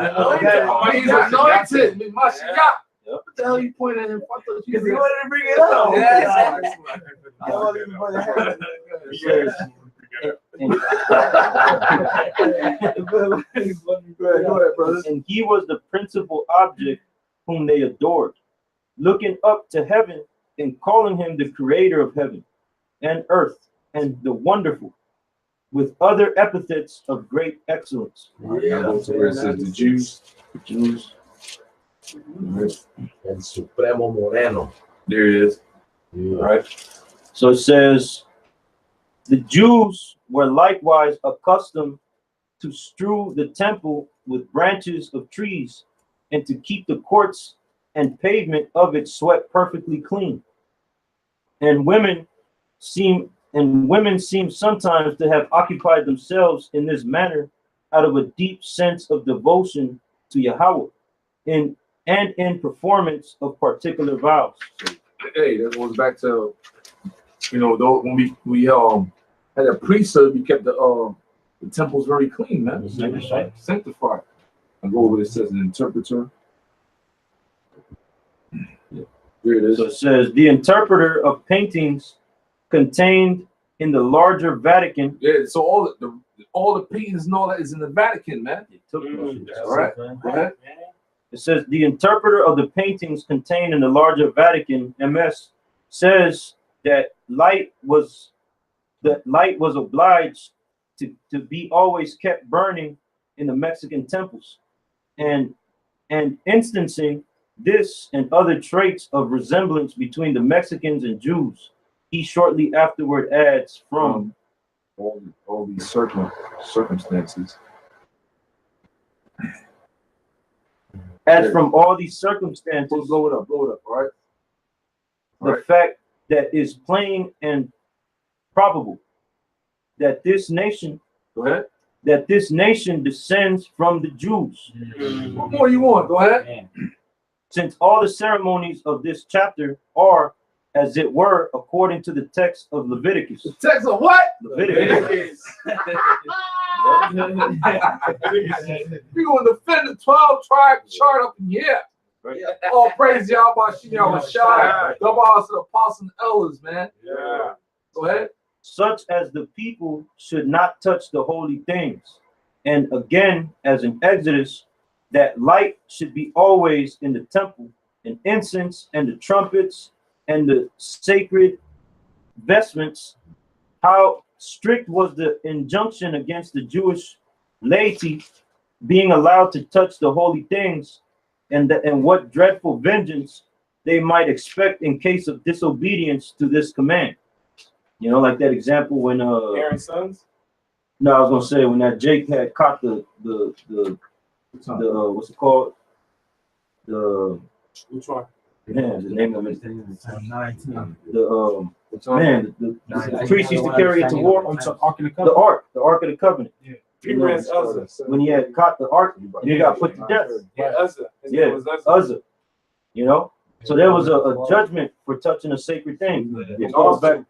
He's anointed. Mashiach. What the hell you pointing at him? Because he wanted to bring it up. And he was the principal object whom they adored, looking up to heaven and calling him the creator of heaven and earth and the wonderful, with other epithets of great excellence. Where it says the Jews. El Supremo Moreno. There it is. All right. So it says, the Jews were likewise accustomed to strew the temple with branches of trees, and to keep the courts and pavement of it swept perfectly clean. And women seem sometimes to have occupied themselves in this manner out of a deep sense of devotion to Yahweh and in performance of particular vows. Hey, that goes back to, you know, though when we had a priesthood, we kept the temples very clean, man. Sanctified. I go over what it says an interpreter. Yeah, there it is. So it says the interpreter of paintings contained in the larger Vatican. Yeah, so all the paintings and all that is in the Vatican, man. All right. Go ahead. It says the interpreter of the paintings contained in the larger Vatican, MS, says that light was obliged to be always kept burning in the Mexican temples, and instancing this and other traits of resemblance between the Mexicans and Jews. He shortly afterward adds from all these circumstances. As from all these circumstances, blow it up, all right? The fact that is plain and probable that this nation, that this nation descends from the Jews. What more you want? Go ahead. Since all the ceremonies of this chapter are, as it were, according to the text of Leviticus. The text of what? Leviticus. We're going to defend the 12-tribe chart up in here. All praise Yahweh Shai. Double house to the apostles and elders, man. Yeah. Go ahead. Such as the people should not touch the holy things. And again, as in Exodus, that light should be always in the temple, and incense and the trumpets and the sacred vestments. How strict was the injunction against the Jewish laity being allowed to touch the holy things, and what dreadful vengeance they might expect in case of disobedience to this command. You know, like that example when Aaron's sons? No, I was gonna say when that Jake had caught the what's it called? Which one? Man, the name of it. The priest used to carry it to war. The Ark of the Covenant. Yeah. You know, when he had caught the Ark, he got put to death. Yeah, Uzzah. Uzzah. You know, so there was a judgment for touching a sacred thing. It goes back.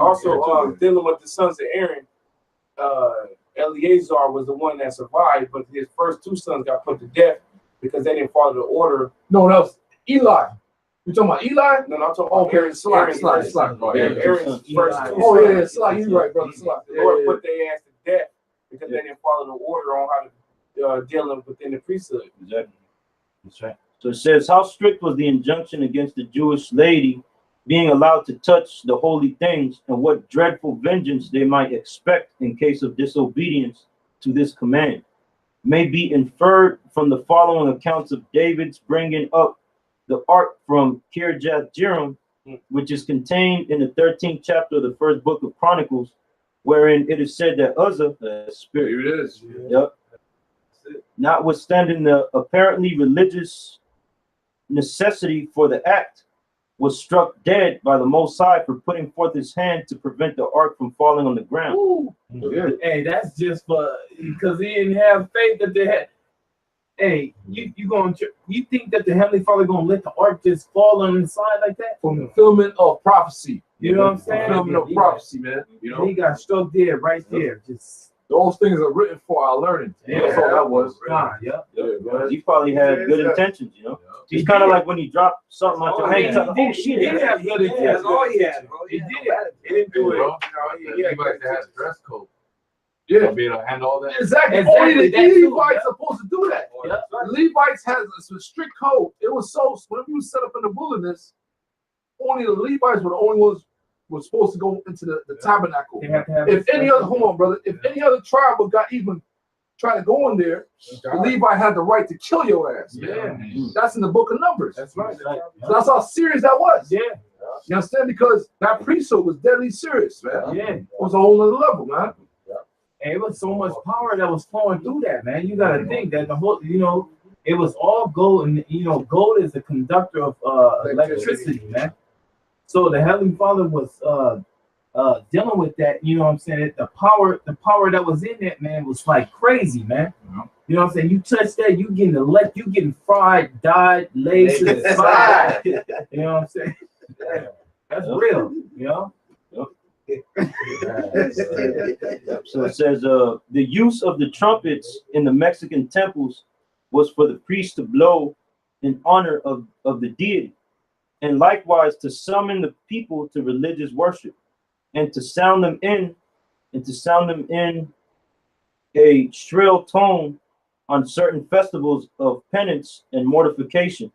Also, dealing with the sons of Aaron, Eleazar was the one that survived, but his first two sons got put to death because they didn't follow the order. No, that was Eli. You talking about Eli? No, I'm talking about Aaron's Slack. Aaron's first two Oh, yeah, Slack. You're right, brother. Slack. The Lord put their ass to death because they didn't follow the order on how to deal within the priesthood. Exactly. That's right. So it says, how strict was the injunction against the Jewish laity being allowed to touch the holy things, and what dreadful vengeance they might expect in case of disobedience to this command, may be inferred from the following accounts of David's bringing up the ark from Kirjath-Jearim, which is contained in the 13th chapter of the first book of Chronicles, wherein it is said that Uzzah, the spirit, here it is. Yep, notwithstanding the apparently religious necessity for the act, was struck dead by the Most High for putting forth his hand to prevent the ark from falling on the ground. Ooh. Yeah. Hey, that's just for because he didn't have faith that they had. Hey, you think that the Heavenly Father gonna let the ark just fall on the side like that? Fulfillment of prophecy. You know what I'm saying? Fulfillment of prophecy, man. You know, he got struck dead right there. Just those things are written for our learning. Yeah, that's all that was. He probably had good intentions, you know. It's kind of like when you drop something on your hand. Oh shit! He didn't have good intentions. That's all he had, bro. He did it. He didn't do it. He had dress code. Yeah, be able to handle all that. Exactly. Only the Levites are supposed to do that. The Levites has a strict code. It was so when we were set up in the wilderness, only the Levites were the only ones were supposed to go into the tabernacle. If any other, hold on, brother, if any other tribe got even try to go in there, the Levite had the right to kill your ass. Yeah, that's in the book of Numbers. That's right. So that's how serious that was. Yeah. You understand? Because that priesthood was deadly serious, man. Yeah. It was a whole other level, man. And it was so much power that was flowing through that, man. You got to think that the whole, it was all gold, and gold is the conductor of electricity, man. So the Heavenly Father was dealing with that. You know what I'm saying? The power that was in that, man, was like crazy, man. You know what I'm saying? You touch that, you getting fried, dyed, laced, and fried. You know what I'm saying? That's real, So it says, the use of the trumpets in the Mexican temples was for the priests to blow in honor of the deity, and likewise to summon the people to religious worship, and to sound them in a shrill tone on certain festivals of penance and mortification,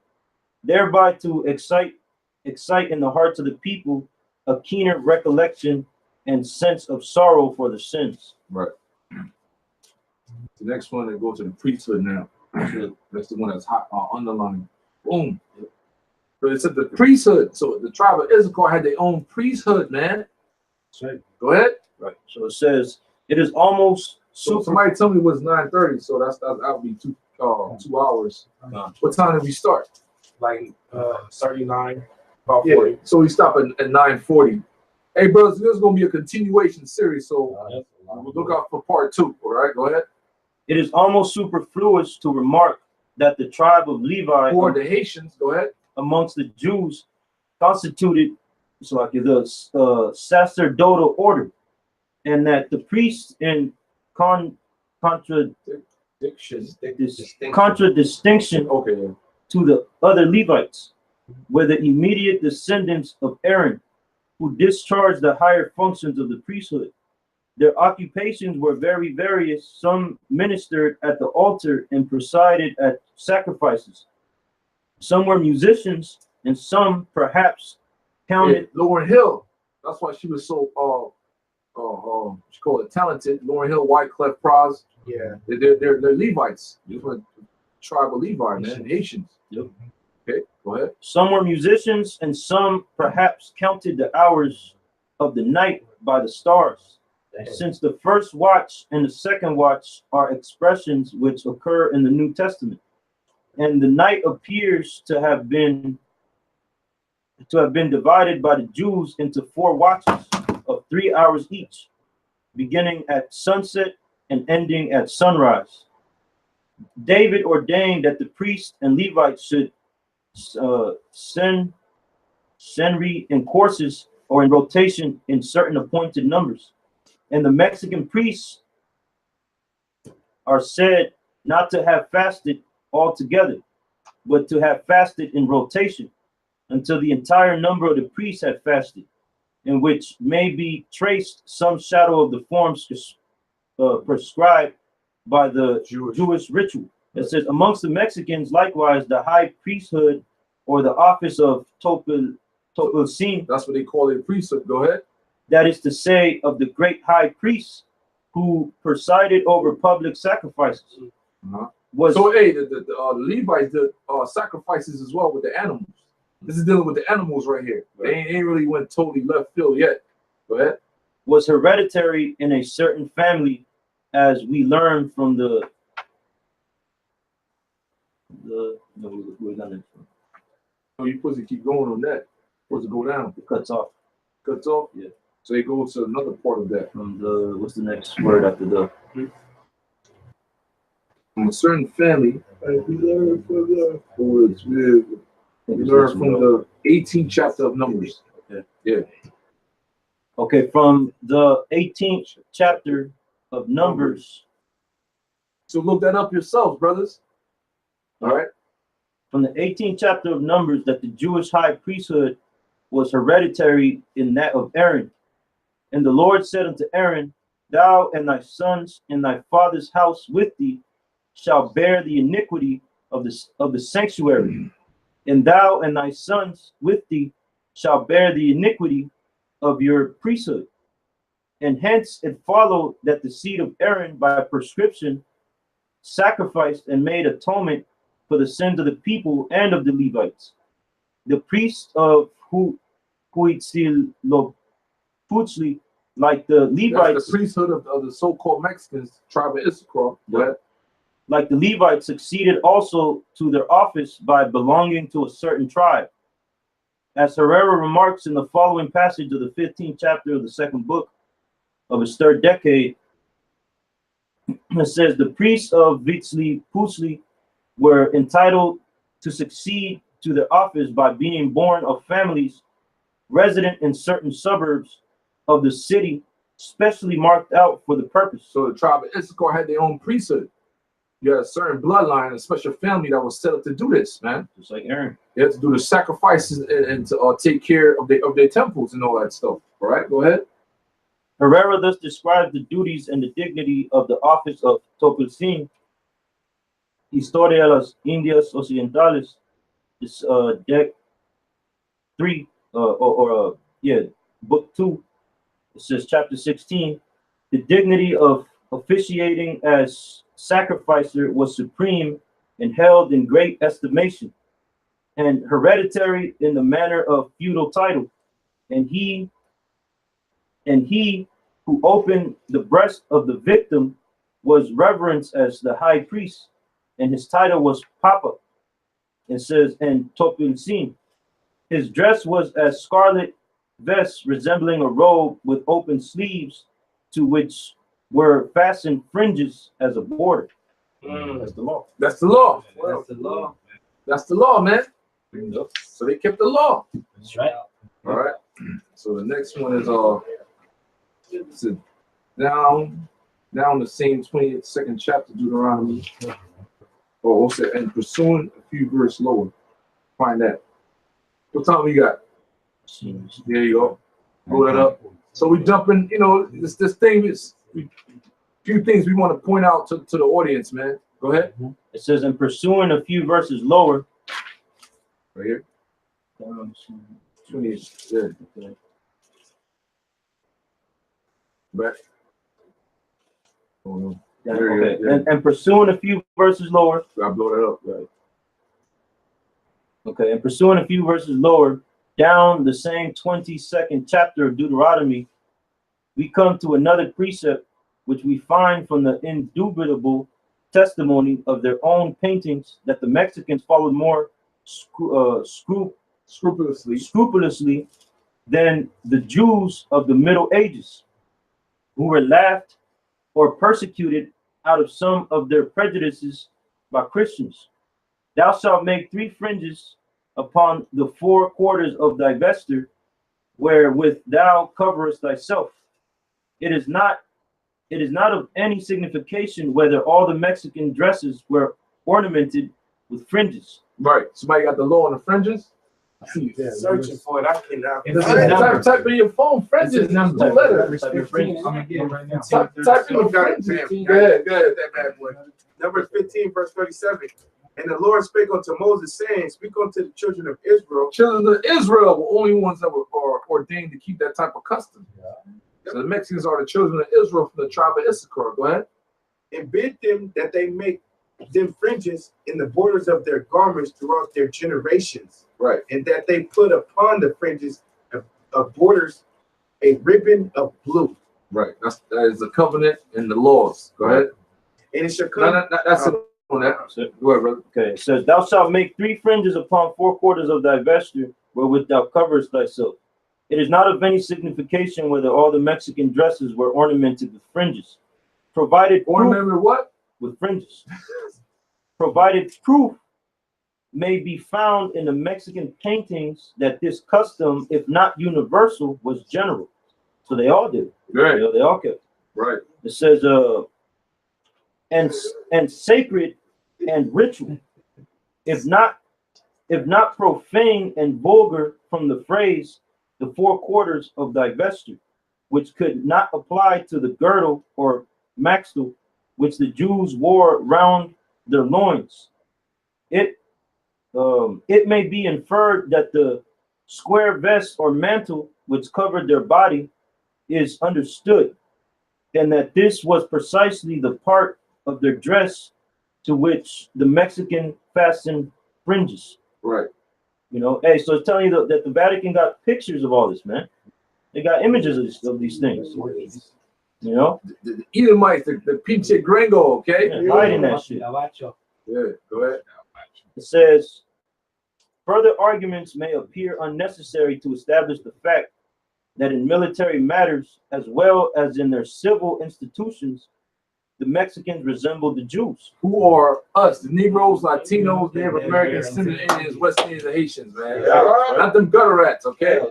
thereby to excite in the hearts of the people a keener recollection and sense of sorrow for the sins. Right. The next one, they go to the priesthood now. That's the one that's hot, underlined. Boom. So it said the priesthood. So the tribe of Issachar had their own priesthood, man. Right. Go ahead. Right. So it says it is almost so somebody tell me it was 9:30. So that would be 2 hours. What time did we start? Like 39, about 40. Yeah. So we stop at 9:40. Hey, brothers, this is gonna be a continuation series. So we'll look out for part 2. All right, go ahead. It is almost superfluous to remark that the tribe of Levi, or the Haitians, go ahead, amongst the Jews, constituted the sacerdotal order, and that the priests in contradistinction to the other Levites were the immediate descendants of Aaron, who discharged the higher functions of the priesthood. Their occupations were very various. Some ministered at the altar and presided at sacrifices. Some were musicians, and some perhaps counted. Lauren Hill. That's why she was so she called it talented. Lauren Hill, Wyclef Pras. Yeah, they're Levites. Different tribe of Levi, man, Haitians. Yep. Okay, go ahead. Some were musicians, and some perhaps counted the hours of the night by the stars. Since the first watch and the second watch are expressions which occur in the New Testament, and the night appears to have been divided by the Jews into 4 watches of 3 hours each, beginning at sunset and ending at sunrise. David ordained that the priests and Levites should send in courses or in rotation in certain appointed numbers. And the Mexican priests are said not to have fasted altogether, but to have fasted in rotation until the entire number of the priests had fasted, in which may be traced some shadow of the forms prescribed by the Jewish ritual. It says, amongst the Mexicans, likewise, the high priesthood or the office of Topilsin. That's what they call it, priesthood. Go ahead. That is to say, of the great high priest who presided over public sacrifices. So, hey, the Levites did sacrifices as well with the animals. This is dealing with the animals right here. They ain't really went totally left field yet. Go ahead. Was hereditary in a certain family, as we learn from the we're gonna. Oh, you're supposed to keep going on that. Supposed to go down. It cuts off. Cuts off? Yeah. So it goes to another part of that. From the, what's the next word after the? From a certain family, we learn from the 18th chapter of Numbers. Okay. Yeah. Okay, from the 18th chapter of Numbers. So look that up yourselves, brothers. All right. From the 18th chapter of Numbers, that the Jewish high priesthood was hereditary in that of Aaron. And the Lord said unto Aaron, thou and thy sons and thy father's house with thee shall bear the iniquity of the sanctuary, and thou and thy sons with thee shall bear the iniquity of your priesthood. And hence it followed that the seed of Aaron by prescription sacrificed and made atonement for the sins of the people and of the Levites. The priests of Huitziloputli Like the That's Levites, the priesthood of the so-called Mexicans, tribe of Issachar. But like the Levites succeeded also to their office by belonging to a certain tribe. As Herrera remarks in the following passage of the 15th chapter of the second book of his third decade, it says, the priests of Vitzli Pusli were entitled to succeed to their office by being born of families resident in certain suburbs of the city, specially marked out for the purpose. so the tribe of Issachar had their own priesthood. You had a certain bloodline, a special family that was set up to do this, man. Just like Aaron. They had to do the sacrifices and to take care of their temples and all that stuff. All right, go ahead. Herrera thus describes the duties and the dignity of the office of Topilsin, Historia de las Indias Occidentales, this deck 3, book 2. It says chapter 16. The dignity of officiating as sacrificer was supreme and held in great estimation, and hereditary in the manner of feudal title. And he who opened the breast of the victim was reverenced as the high priest, and his title was Papa. It says, and Topilsin. His dress was as scarlet vest resembling a robe with open sleeves, to which were fastened fringes as a border. That's the law. That's the law. That's the law. That's the law, man. So they kept the law. That's right. All right. So the next one is down the same 22nd chapter, Deuteronomy. Oh, what's it? And pursuing a few verses lower. Find that. What time we got? There you go. Pull that up. So we jumping, this thing is few things we want to point out to the audience, man. Go ahead. It says, and pursuing a few verses lower. Right here. 20. Yeah. Back. Oh, no. Okay. And pursuing a few verses lower. I blow that up, right? Okay, and pursuing a few verses lower, down the same 22nd chapter of Deuteronomy, we come to another precept which we find from the indubitable testimony of their own paintings that the Mexicans followed more scrupulously than the Jews of the Middle Ages, who were laughed or persecuted out of some of their prejudices by Christians. Thou shalt make 3 fringes upon the 4 quarters of thy vesture, wherewith thou coverest thyself. It is not of any signification whether all the Mexican dresses were ornamented with fringes. Right. Somebody got the law on the fringes? I see you searching for it. I cannot. Type in your phone, fringes. 2 letters. I'm gonna get it right now. Type in the fringes. Go ahead, that bad boy. Numbers 15, verse 37. And the Lord spake unto Moses, saying, speak unto the children of Israel. Children of Israel were only ones that were ordained to keep that type of custom. Yeah. So the Mexicans are the children of Israel from the tribe of Issachar. Go ahead. And bid them that they make them fringes in the borders of their garments throughout their generations. Right. And that they put upon the fringes of borders a ribbon of blue. Right. That is the covenant and the laws. Go ahead. And it shall come. That's it. On that. Go ahead, brother. Okay, it says, thou shalt make 3 fringes upon 4 quarters of thy vesture, wherewith thou coverest thyself. It is not of any signification whether all the Mexican dresses were ornamented with fringes, provided ornamented with what? With fringes. Provided proof may be found in the Mexican paintings that this custom, if not universal, was general. So they all did. Right. They all kept. Right. It says, and sacred and ritual, if not profane and vulgar, from the phrase the 4 quarters of thy vesture, which could not apply to the girdle or maxtle which the Jews wore round their loins. It may be inferred that the square vest or mantle which covered their body is understood, and that this was precisely the part of their dress to which the Mexican fastened fringes. Right. Hey, so it's telling you that the Vatican got pictures of all this, man. They got images of these things. You know? The Edomites, the pinche gringo, okay? Yeah, hiding that shit. Yeah, go ahead. It says, further arguments may appear unnecessary to establish the fact that in military matters, as well as in their civil institutions, the Mexicans resemble the Jews. Who are us? The Negroes, Latinos, Native Americans, Seminole Indians, West Indians, and Haitians, man. Not them gutter rats, okay?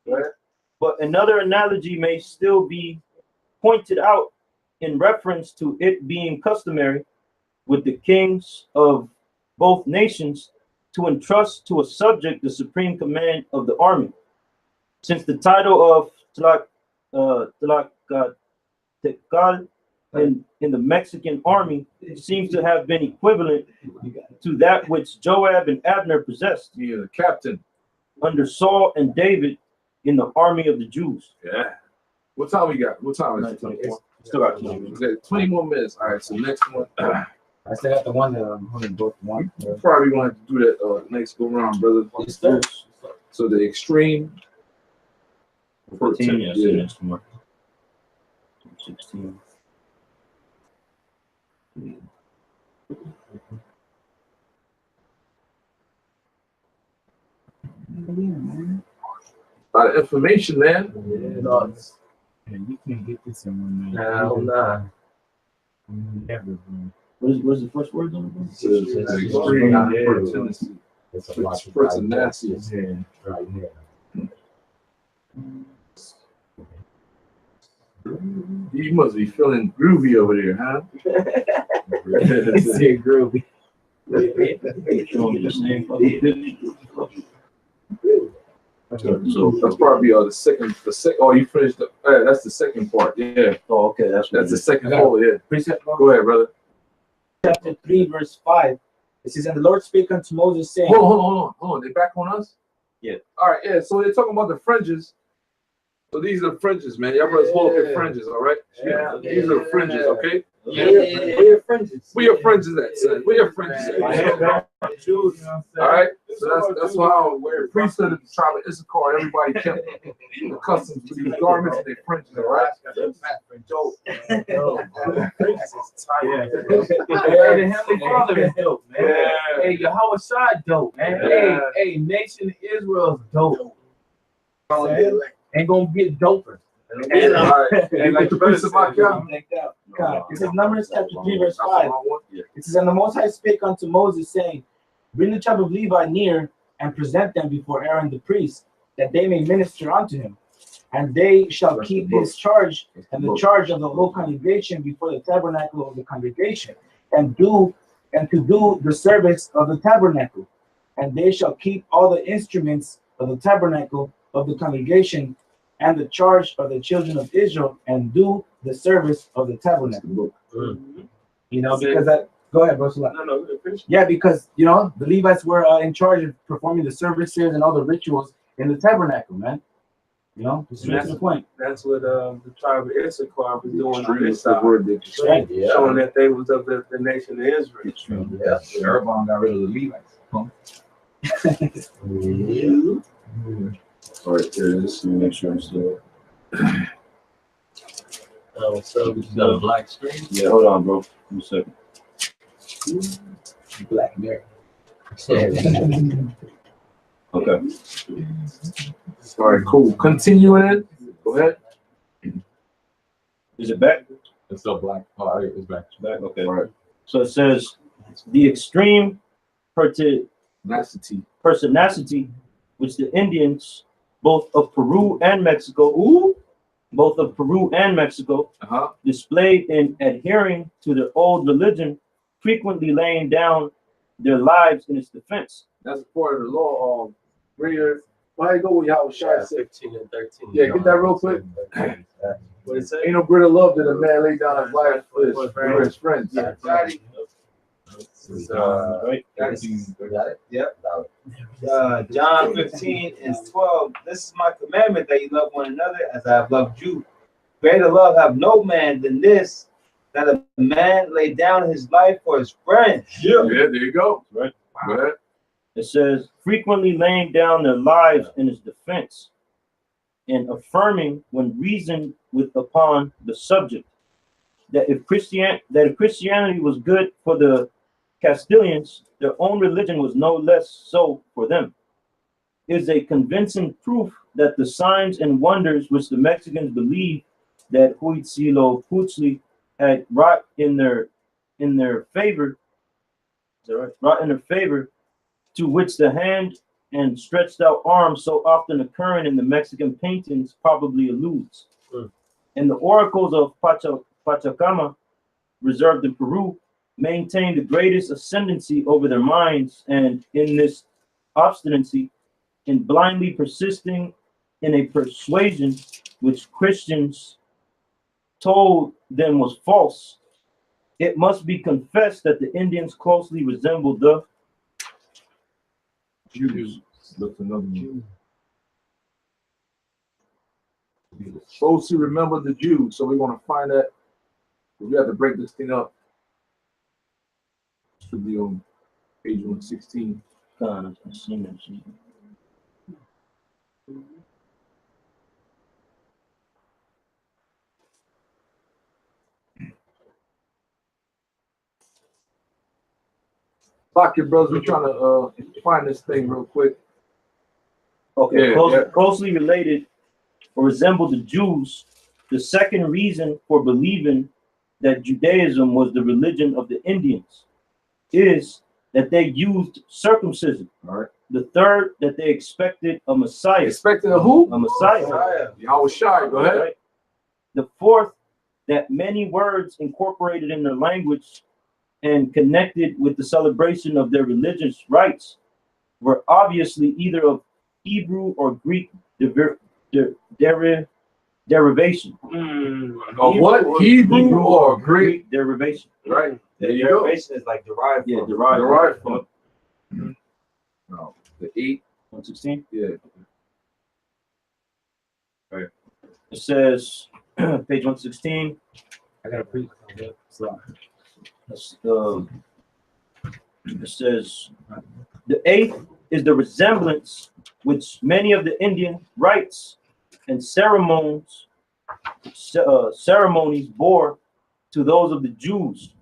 But another analogy may still be pointed out in reference to it being customary with the kings of both nations to entrust to a subject the supreme command of the army. Since the title of Tlacatecal in the Mexican army seems to have been equivalent to that which Joab and Abner possessed. Yeah, the captain. Under Saul and David in the army of the Jews. Yeah. What time we got? What time is it? Still got 20 minutes. Okay, 20 more minutes. All right, so next one. I still got the one that I'm holding both one. Probably gonna have to do that next go round, brother. So the extreme. 14, yeah, next one. 16. A lot of information, man. Yeah, you can't get this in one minute. Hell nah. Never, bro. What is the first word on it? Extreme. It's a lot of Pertinacious. Yeah. right here. You must be feeling groovy over there, huh? Say groovy. So that's probably the second. Oh, you finished the. That's the second part. Yeah. Oh, okay, that's the second part. Yeah. Precept, Go ahead, brother. Chapter 3, verse 5. It says, and the Lord spake unto Moses, saying, Hold on. They back on us? Yeah. All right, yeah. So they're talking about the fringes. So these are the fringes, man. Y'all brothers hold up your fringes, all right? Yeah. These are the fringes, okay? Where your fringes? Where your fringes at, son? Where your fringes at? All right? So that's how the priesthood of the tribe of Issachar, everybody kept accustomed to these garments and their fringes, all right? Hey, the Heavenly Father is dope, man. Yeah. Hey, Yahweh Shai dope, man. Yeah. Hey, Nation Israel is dope. Ain't gonna get doper. All right. And like the priest of my God. It says Numbers chapter 3, verse 5. It says, and the Most High spake unto Moses, saying, bring the tribe of Levi near and present them before Aaron the priest, that they may minister unto him. And they shall keep his charge and the charge of the whole congregation before the tabernacle of the congregation, and to do the service of the tabernacle. And they shall keep all the instruments of the tabernacle of the congregation and the charge of the children of Israel, and do the service of the tabernacle. You know, because that. Go ahead, bro. No, yeah, because you know the Levites were in charge of performing the services and all the rituals in the tabernacle, man. You know, that's the point. That's what the tribe of Issachar was doing on this the side, word that Right. showing that they was of the nation of Israel. Yeah. Jeroboam got rid of the Levites. All right, there it is. Let me make sure I'm still. So we got a black screen. Yeah, hold on, bro. Give me a second. Black Mary. Okay. All right, cool. Continuing it. Go ahead. Is it back? It's still black. Oh, it's back. Back. Okay. All right. So it says the extreme pertinacity which the Indians, both of Peru and Mexico, displayed in adhering to their old religion, frequently laying down their lives in its defense. That's part of the law of greater. Why you go with Yahweh Shai said? 15 and 13. Yeah, get that real quick. What it say? Ain't no greater love than a man lay down his life for his friends. Yeah. Right? Got it? Yep. John 15 and 12. This is my commandment, that you love one another as I have loved you. Greater love have no man than this, that a man lay down his life for his friends. Yeah, there you go. Right. Go ahead. It says frequently laying down their lives in his defense. and affirming when reasoned with upon the subject that if Christianity was good for the Castilians, their own religion was no less so for them, is a convincing proof that the signs and wonders which the Mexicans believed that Huitzilopochtli had wrought in their favor, is that right? Wrought in their favor, to which the hand and stretched out arm so often occurring in the Mexican paintings probably alludes. And the oracles of Pachacama, reserved in Peru, maintained the greatest ascendancy over their minds, and in this obstinacy, in blindly persisting in a persuasion which Christians told them was false, it must be confessed that the Indians closely resembled the Jews. Look another one. Closely remember the Jews. So we want to find that. We have to break this thing up. Should be on page 116. I've seen that. Lock your brothers. We're trying to find this thing real quick. Okay, Yeah, closely related or resemble the Jews. The second reason for believing that Judaism was the religion of the Indians is that they used circumcision. All right. The third, that they expected a Messiah. Expected a who? A Messiah. Y'all was shy. Go ahead. Right. The fourth, that many words incorporated in their language and connected with the celebration of their religious rites were obviously either of Hebrew or Greek derivation. Of what? Hebrew or Greek? Derivation. Right. There The you go. derivation is like derived Yeah, from. derived from. No, the 8. 116. Yeah. Right. It says, page 116. I gotta preach. It says, the eighth is the resemblance which many of the Indian rites and ceremonies bore to those of the Jews.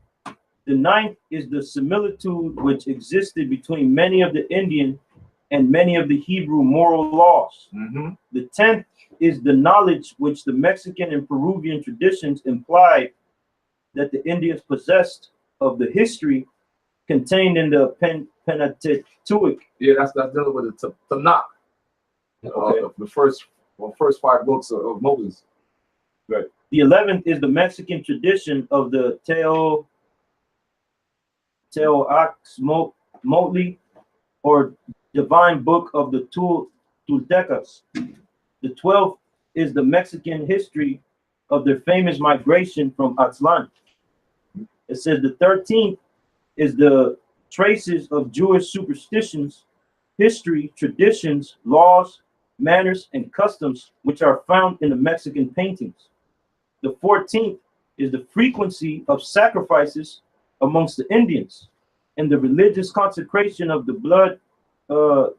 The ninth is the similitude which existed between many of the Indian and many of the Hebrew moral laws. Mm-hmm. The 10th is the knowledge which the Mexican and Peruvian traditions implied that the Indians possessed of the history contained in the Pentateuch. Yeah, that's dealing with the Tanakh. Okay. The first 5 books of Moses. Right. The 11th is the Mexican tradition of the Teoaxmotli, or divine book of the Toltecas. The 12th is the Mexican history of their famous migration from Aztlan. It says the 13th is the traces of Jewish superstitions, history, traditions, laws, manners, and customs which are found in the Mexican paintings. The 14th is the frequency of sacrifices amongst the Indians and the religious consecration of the blood blood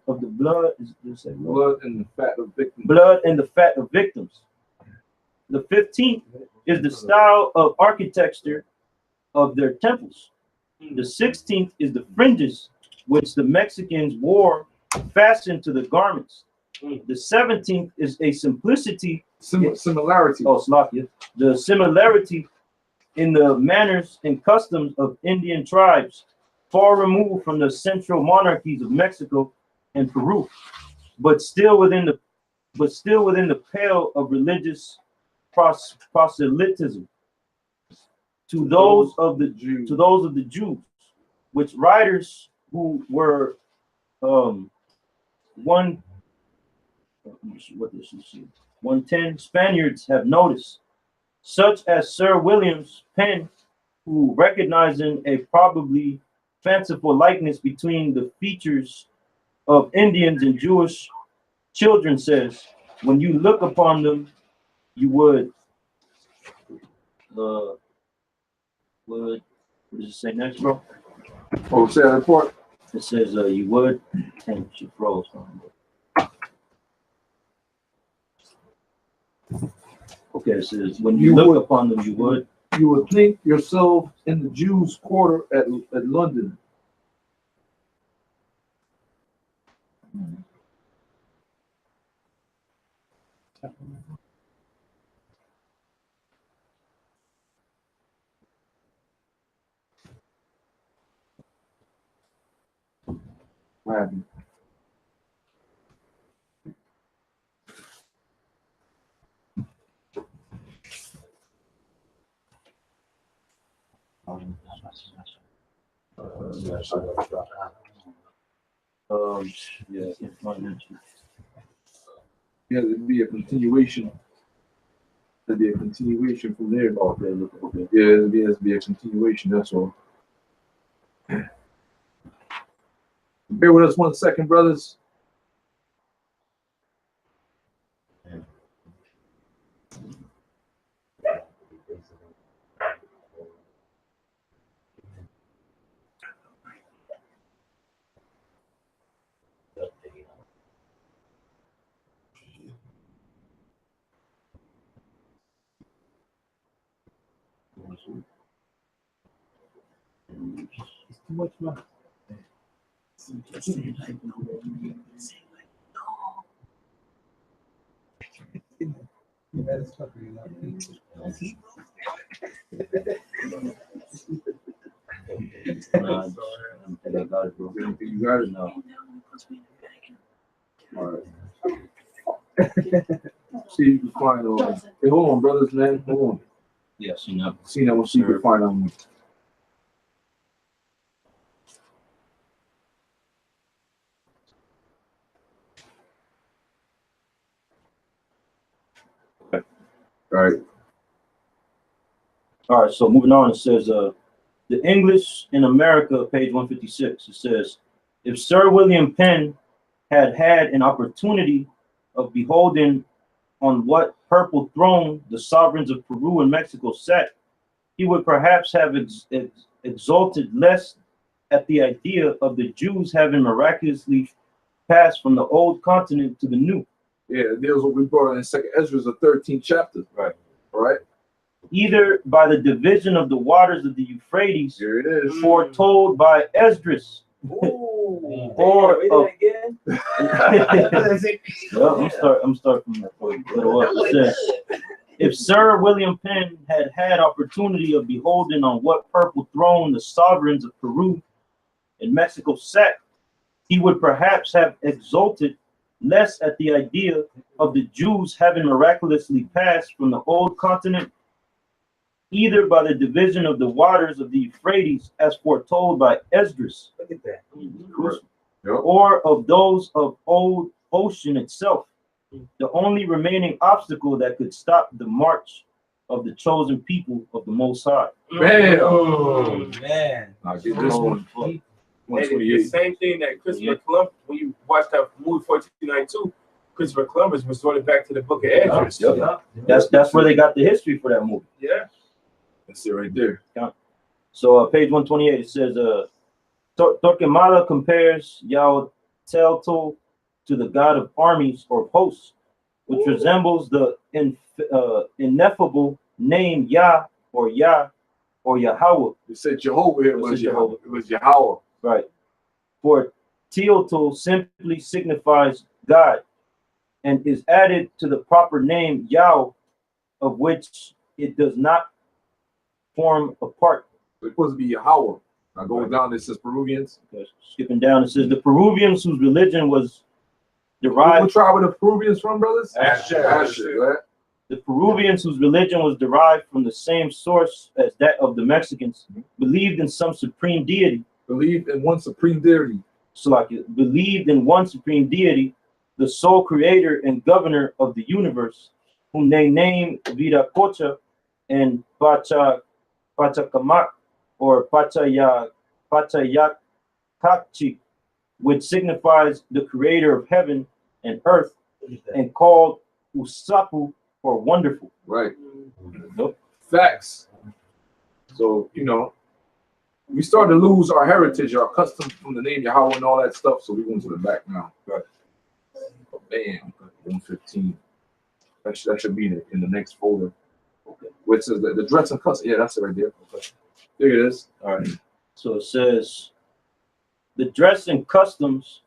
and the fat of victims. Blood and the fat of victims. The 15th is the style of architecture of their temples. The 16th is the fringes which the Mexicans wore fastened to the garments. The 17th is a simplicity. Similarity. Oh, Slakia. The similarity in the manners and customs of Indian tribes far removed from the central monarchies of Mexico and Peru, but still within the pale of religious proselytism to those of the Jews, which writers who were 110 Spaniards have noticed, such as Sir William's pen, who, recognizing a probably fanciful likeness between the features of Indians and Jewish children, says, when you look upon them, you would what does it say next, bro? Oh, say that report. It says you would, and she froze. Okay, it says, when you look upon them, you would. You would think yourself in the Jews' quarter at London. What happened? Yeah, Yeah, there'd be a continuation. There'd be a continuation from there. okay. Yeah, there'd be a continuation, that's all. Bear with us 1 second, brothers. It's too much money. I got it, bro. You got it? No. All right. See if you can find hey, hold on, brothers, man. Hold on. Yes, you know. See now, we'll see if you can find Right. All right, so moving on, it says, the English in America, page 156, it says, if Sir William Penn had had an opportunity of beholding on what purple throne the sovereigns of Peru and Mexico sat, he would perhaps have exulted less at the idea of the Jews having miraculously passed from the old continent to the new. Yeah, there's what we brought in 2nd Ezra, the 13th chapter. Right. All right. Either by the division of the waters of the Euphrates, Here it is. foretold by Esdras, or of, again. well, I'm starting from that point. It says, if Sir William Penn had had opportunity of beholding on what purple throne the sovereigns of Peru and Mexico sat, he would perhaps have exulted less at the idea of the Jews having miraculously passed from the old continent, either by the division of the waters of the Euphrates, as foretold by Esdras, Look at that. or of those of old ocean itself, the only remaining obstacle that could stop the march of the chosen people of the Most High. Bam! Oh, man. I'll get this one. And the 128. same thing that Christopher Columbus, when you watch that movie 1492, Christopher Columbus resorted back to the book of Esdras. That's where they got the history for that movie. Yeah. That's it right there. So page 128, it says, Torquemada compares Yahuatl to the god of armies or hosts, which resembles the ineffable name Yah or Yahweh. It said Jehovah here, It was said Jehovah. It was Yahweh. Right. For Teotl simply signifies God and is added to the proper name Yah, of which it does not form a part. It's supposed to be Yahweh. Now going down, it says Peruvians. Okay, skipping down, it says the Peruvians whose religion was What derived. tribe are the Peruvians from, brothers? Asher. Asher, right? The Peruvians whose religion was derived from the same source as that of the Mexicans believed in some supreme deity. Believe in one supreme deity. Believed in one supreme deity, the sole creator and governor of the universe, whom they named Viracocha and Pachacamac or Pachayacacchi, which signifies the creator of heaven and earth, and called Usapu or wonderful. Right. Nope. Facts. So, we started to lose our heritage, our customs from the name Yahweh and all that stuff. So we're going to the back now. Right. Oh, bam. 115. That should be in the next folder. Okay. Which is the dress and customs. Yeah, that's it right there. Okay. There it is. All right. So it says the dress and customs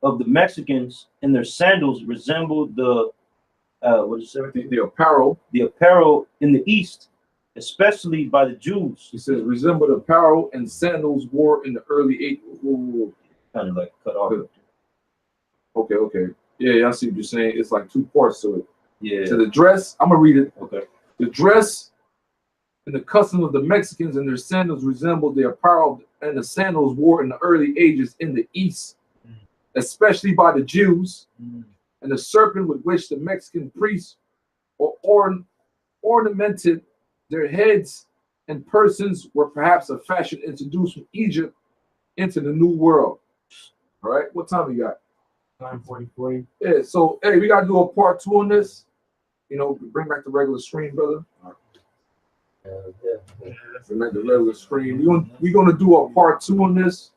of the Mexicans and their sandals resemble the what is it? The apparel. The apparel in the East, especially by the Jews. He says resemble the apparel and sandals wore in the early 80s. Kind of like cut off. Okay. Yeah, I see what you're saying. It's like two parts to it. Yeah. So the dress, I'm gonna read it. Okay. The dress and the customs of the Mexicans and their sandals resemble the apparel and the sandals wore in the early ages in the East, especially by the Jews. And the serpent with which the Mexican priests ornamented their heads and persons were perhaps a fashion introduced from Egypt into the New World. All right, what time we got? 9:40. Yeah, so hey, we gotta do a part 2 on this. You know, bring back the regular screen, brother. Bring back the regular screen. We're gonna do a part 2 on this.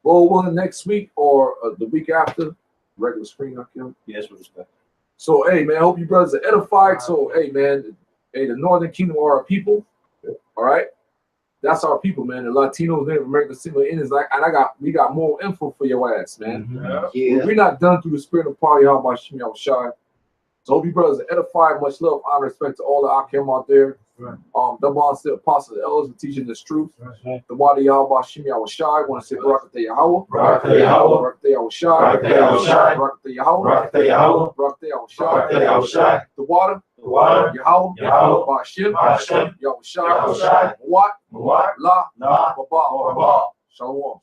Go over next week or the week after. Regular screen, okay? Yes, with respect. So hey man, I hope you brothers are edified. So hey man, the Northern Kingdom are our people. All right. That's our people, man. The Latinos, Native Americans, single Indians, and we got more info for your ass, man. We're not done through the spirit of power, y'all by Shimmy Shy. So hope you brothers are edified. Much love, honor, respect to all the Akim out there. The bonds, the apostles, the elders, for teaching this truth. The body y'all by Shimmy Shy. Want to say Barak Yahweh. Barak Yahweh. Barak Yahweh. Barak Yahweh. Barak Yahweh. The water. Yahweh. Bashim. Yahweh. What? La. Baba. Shalom.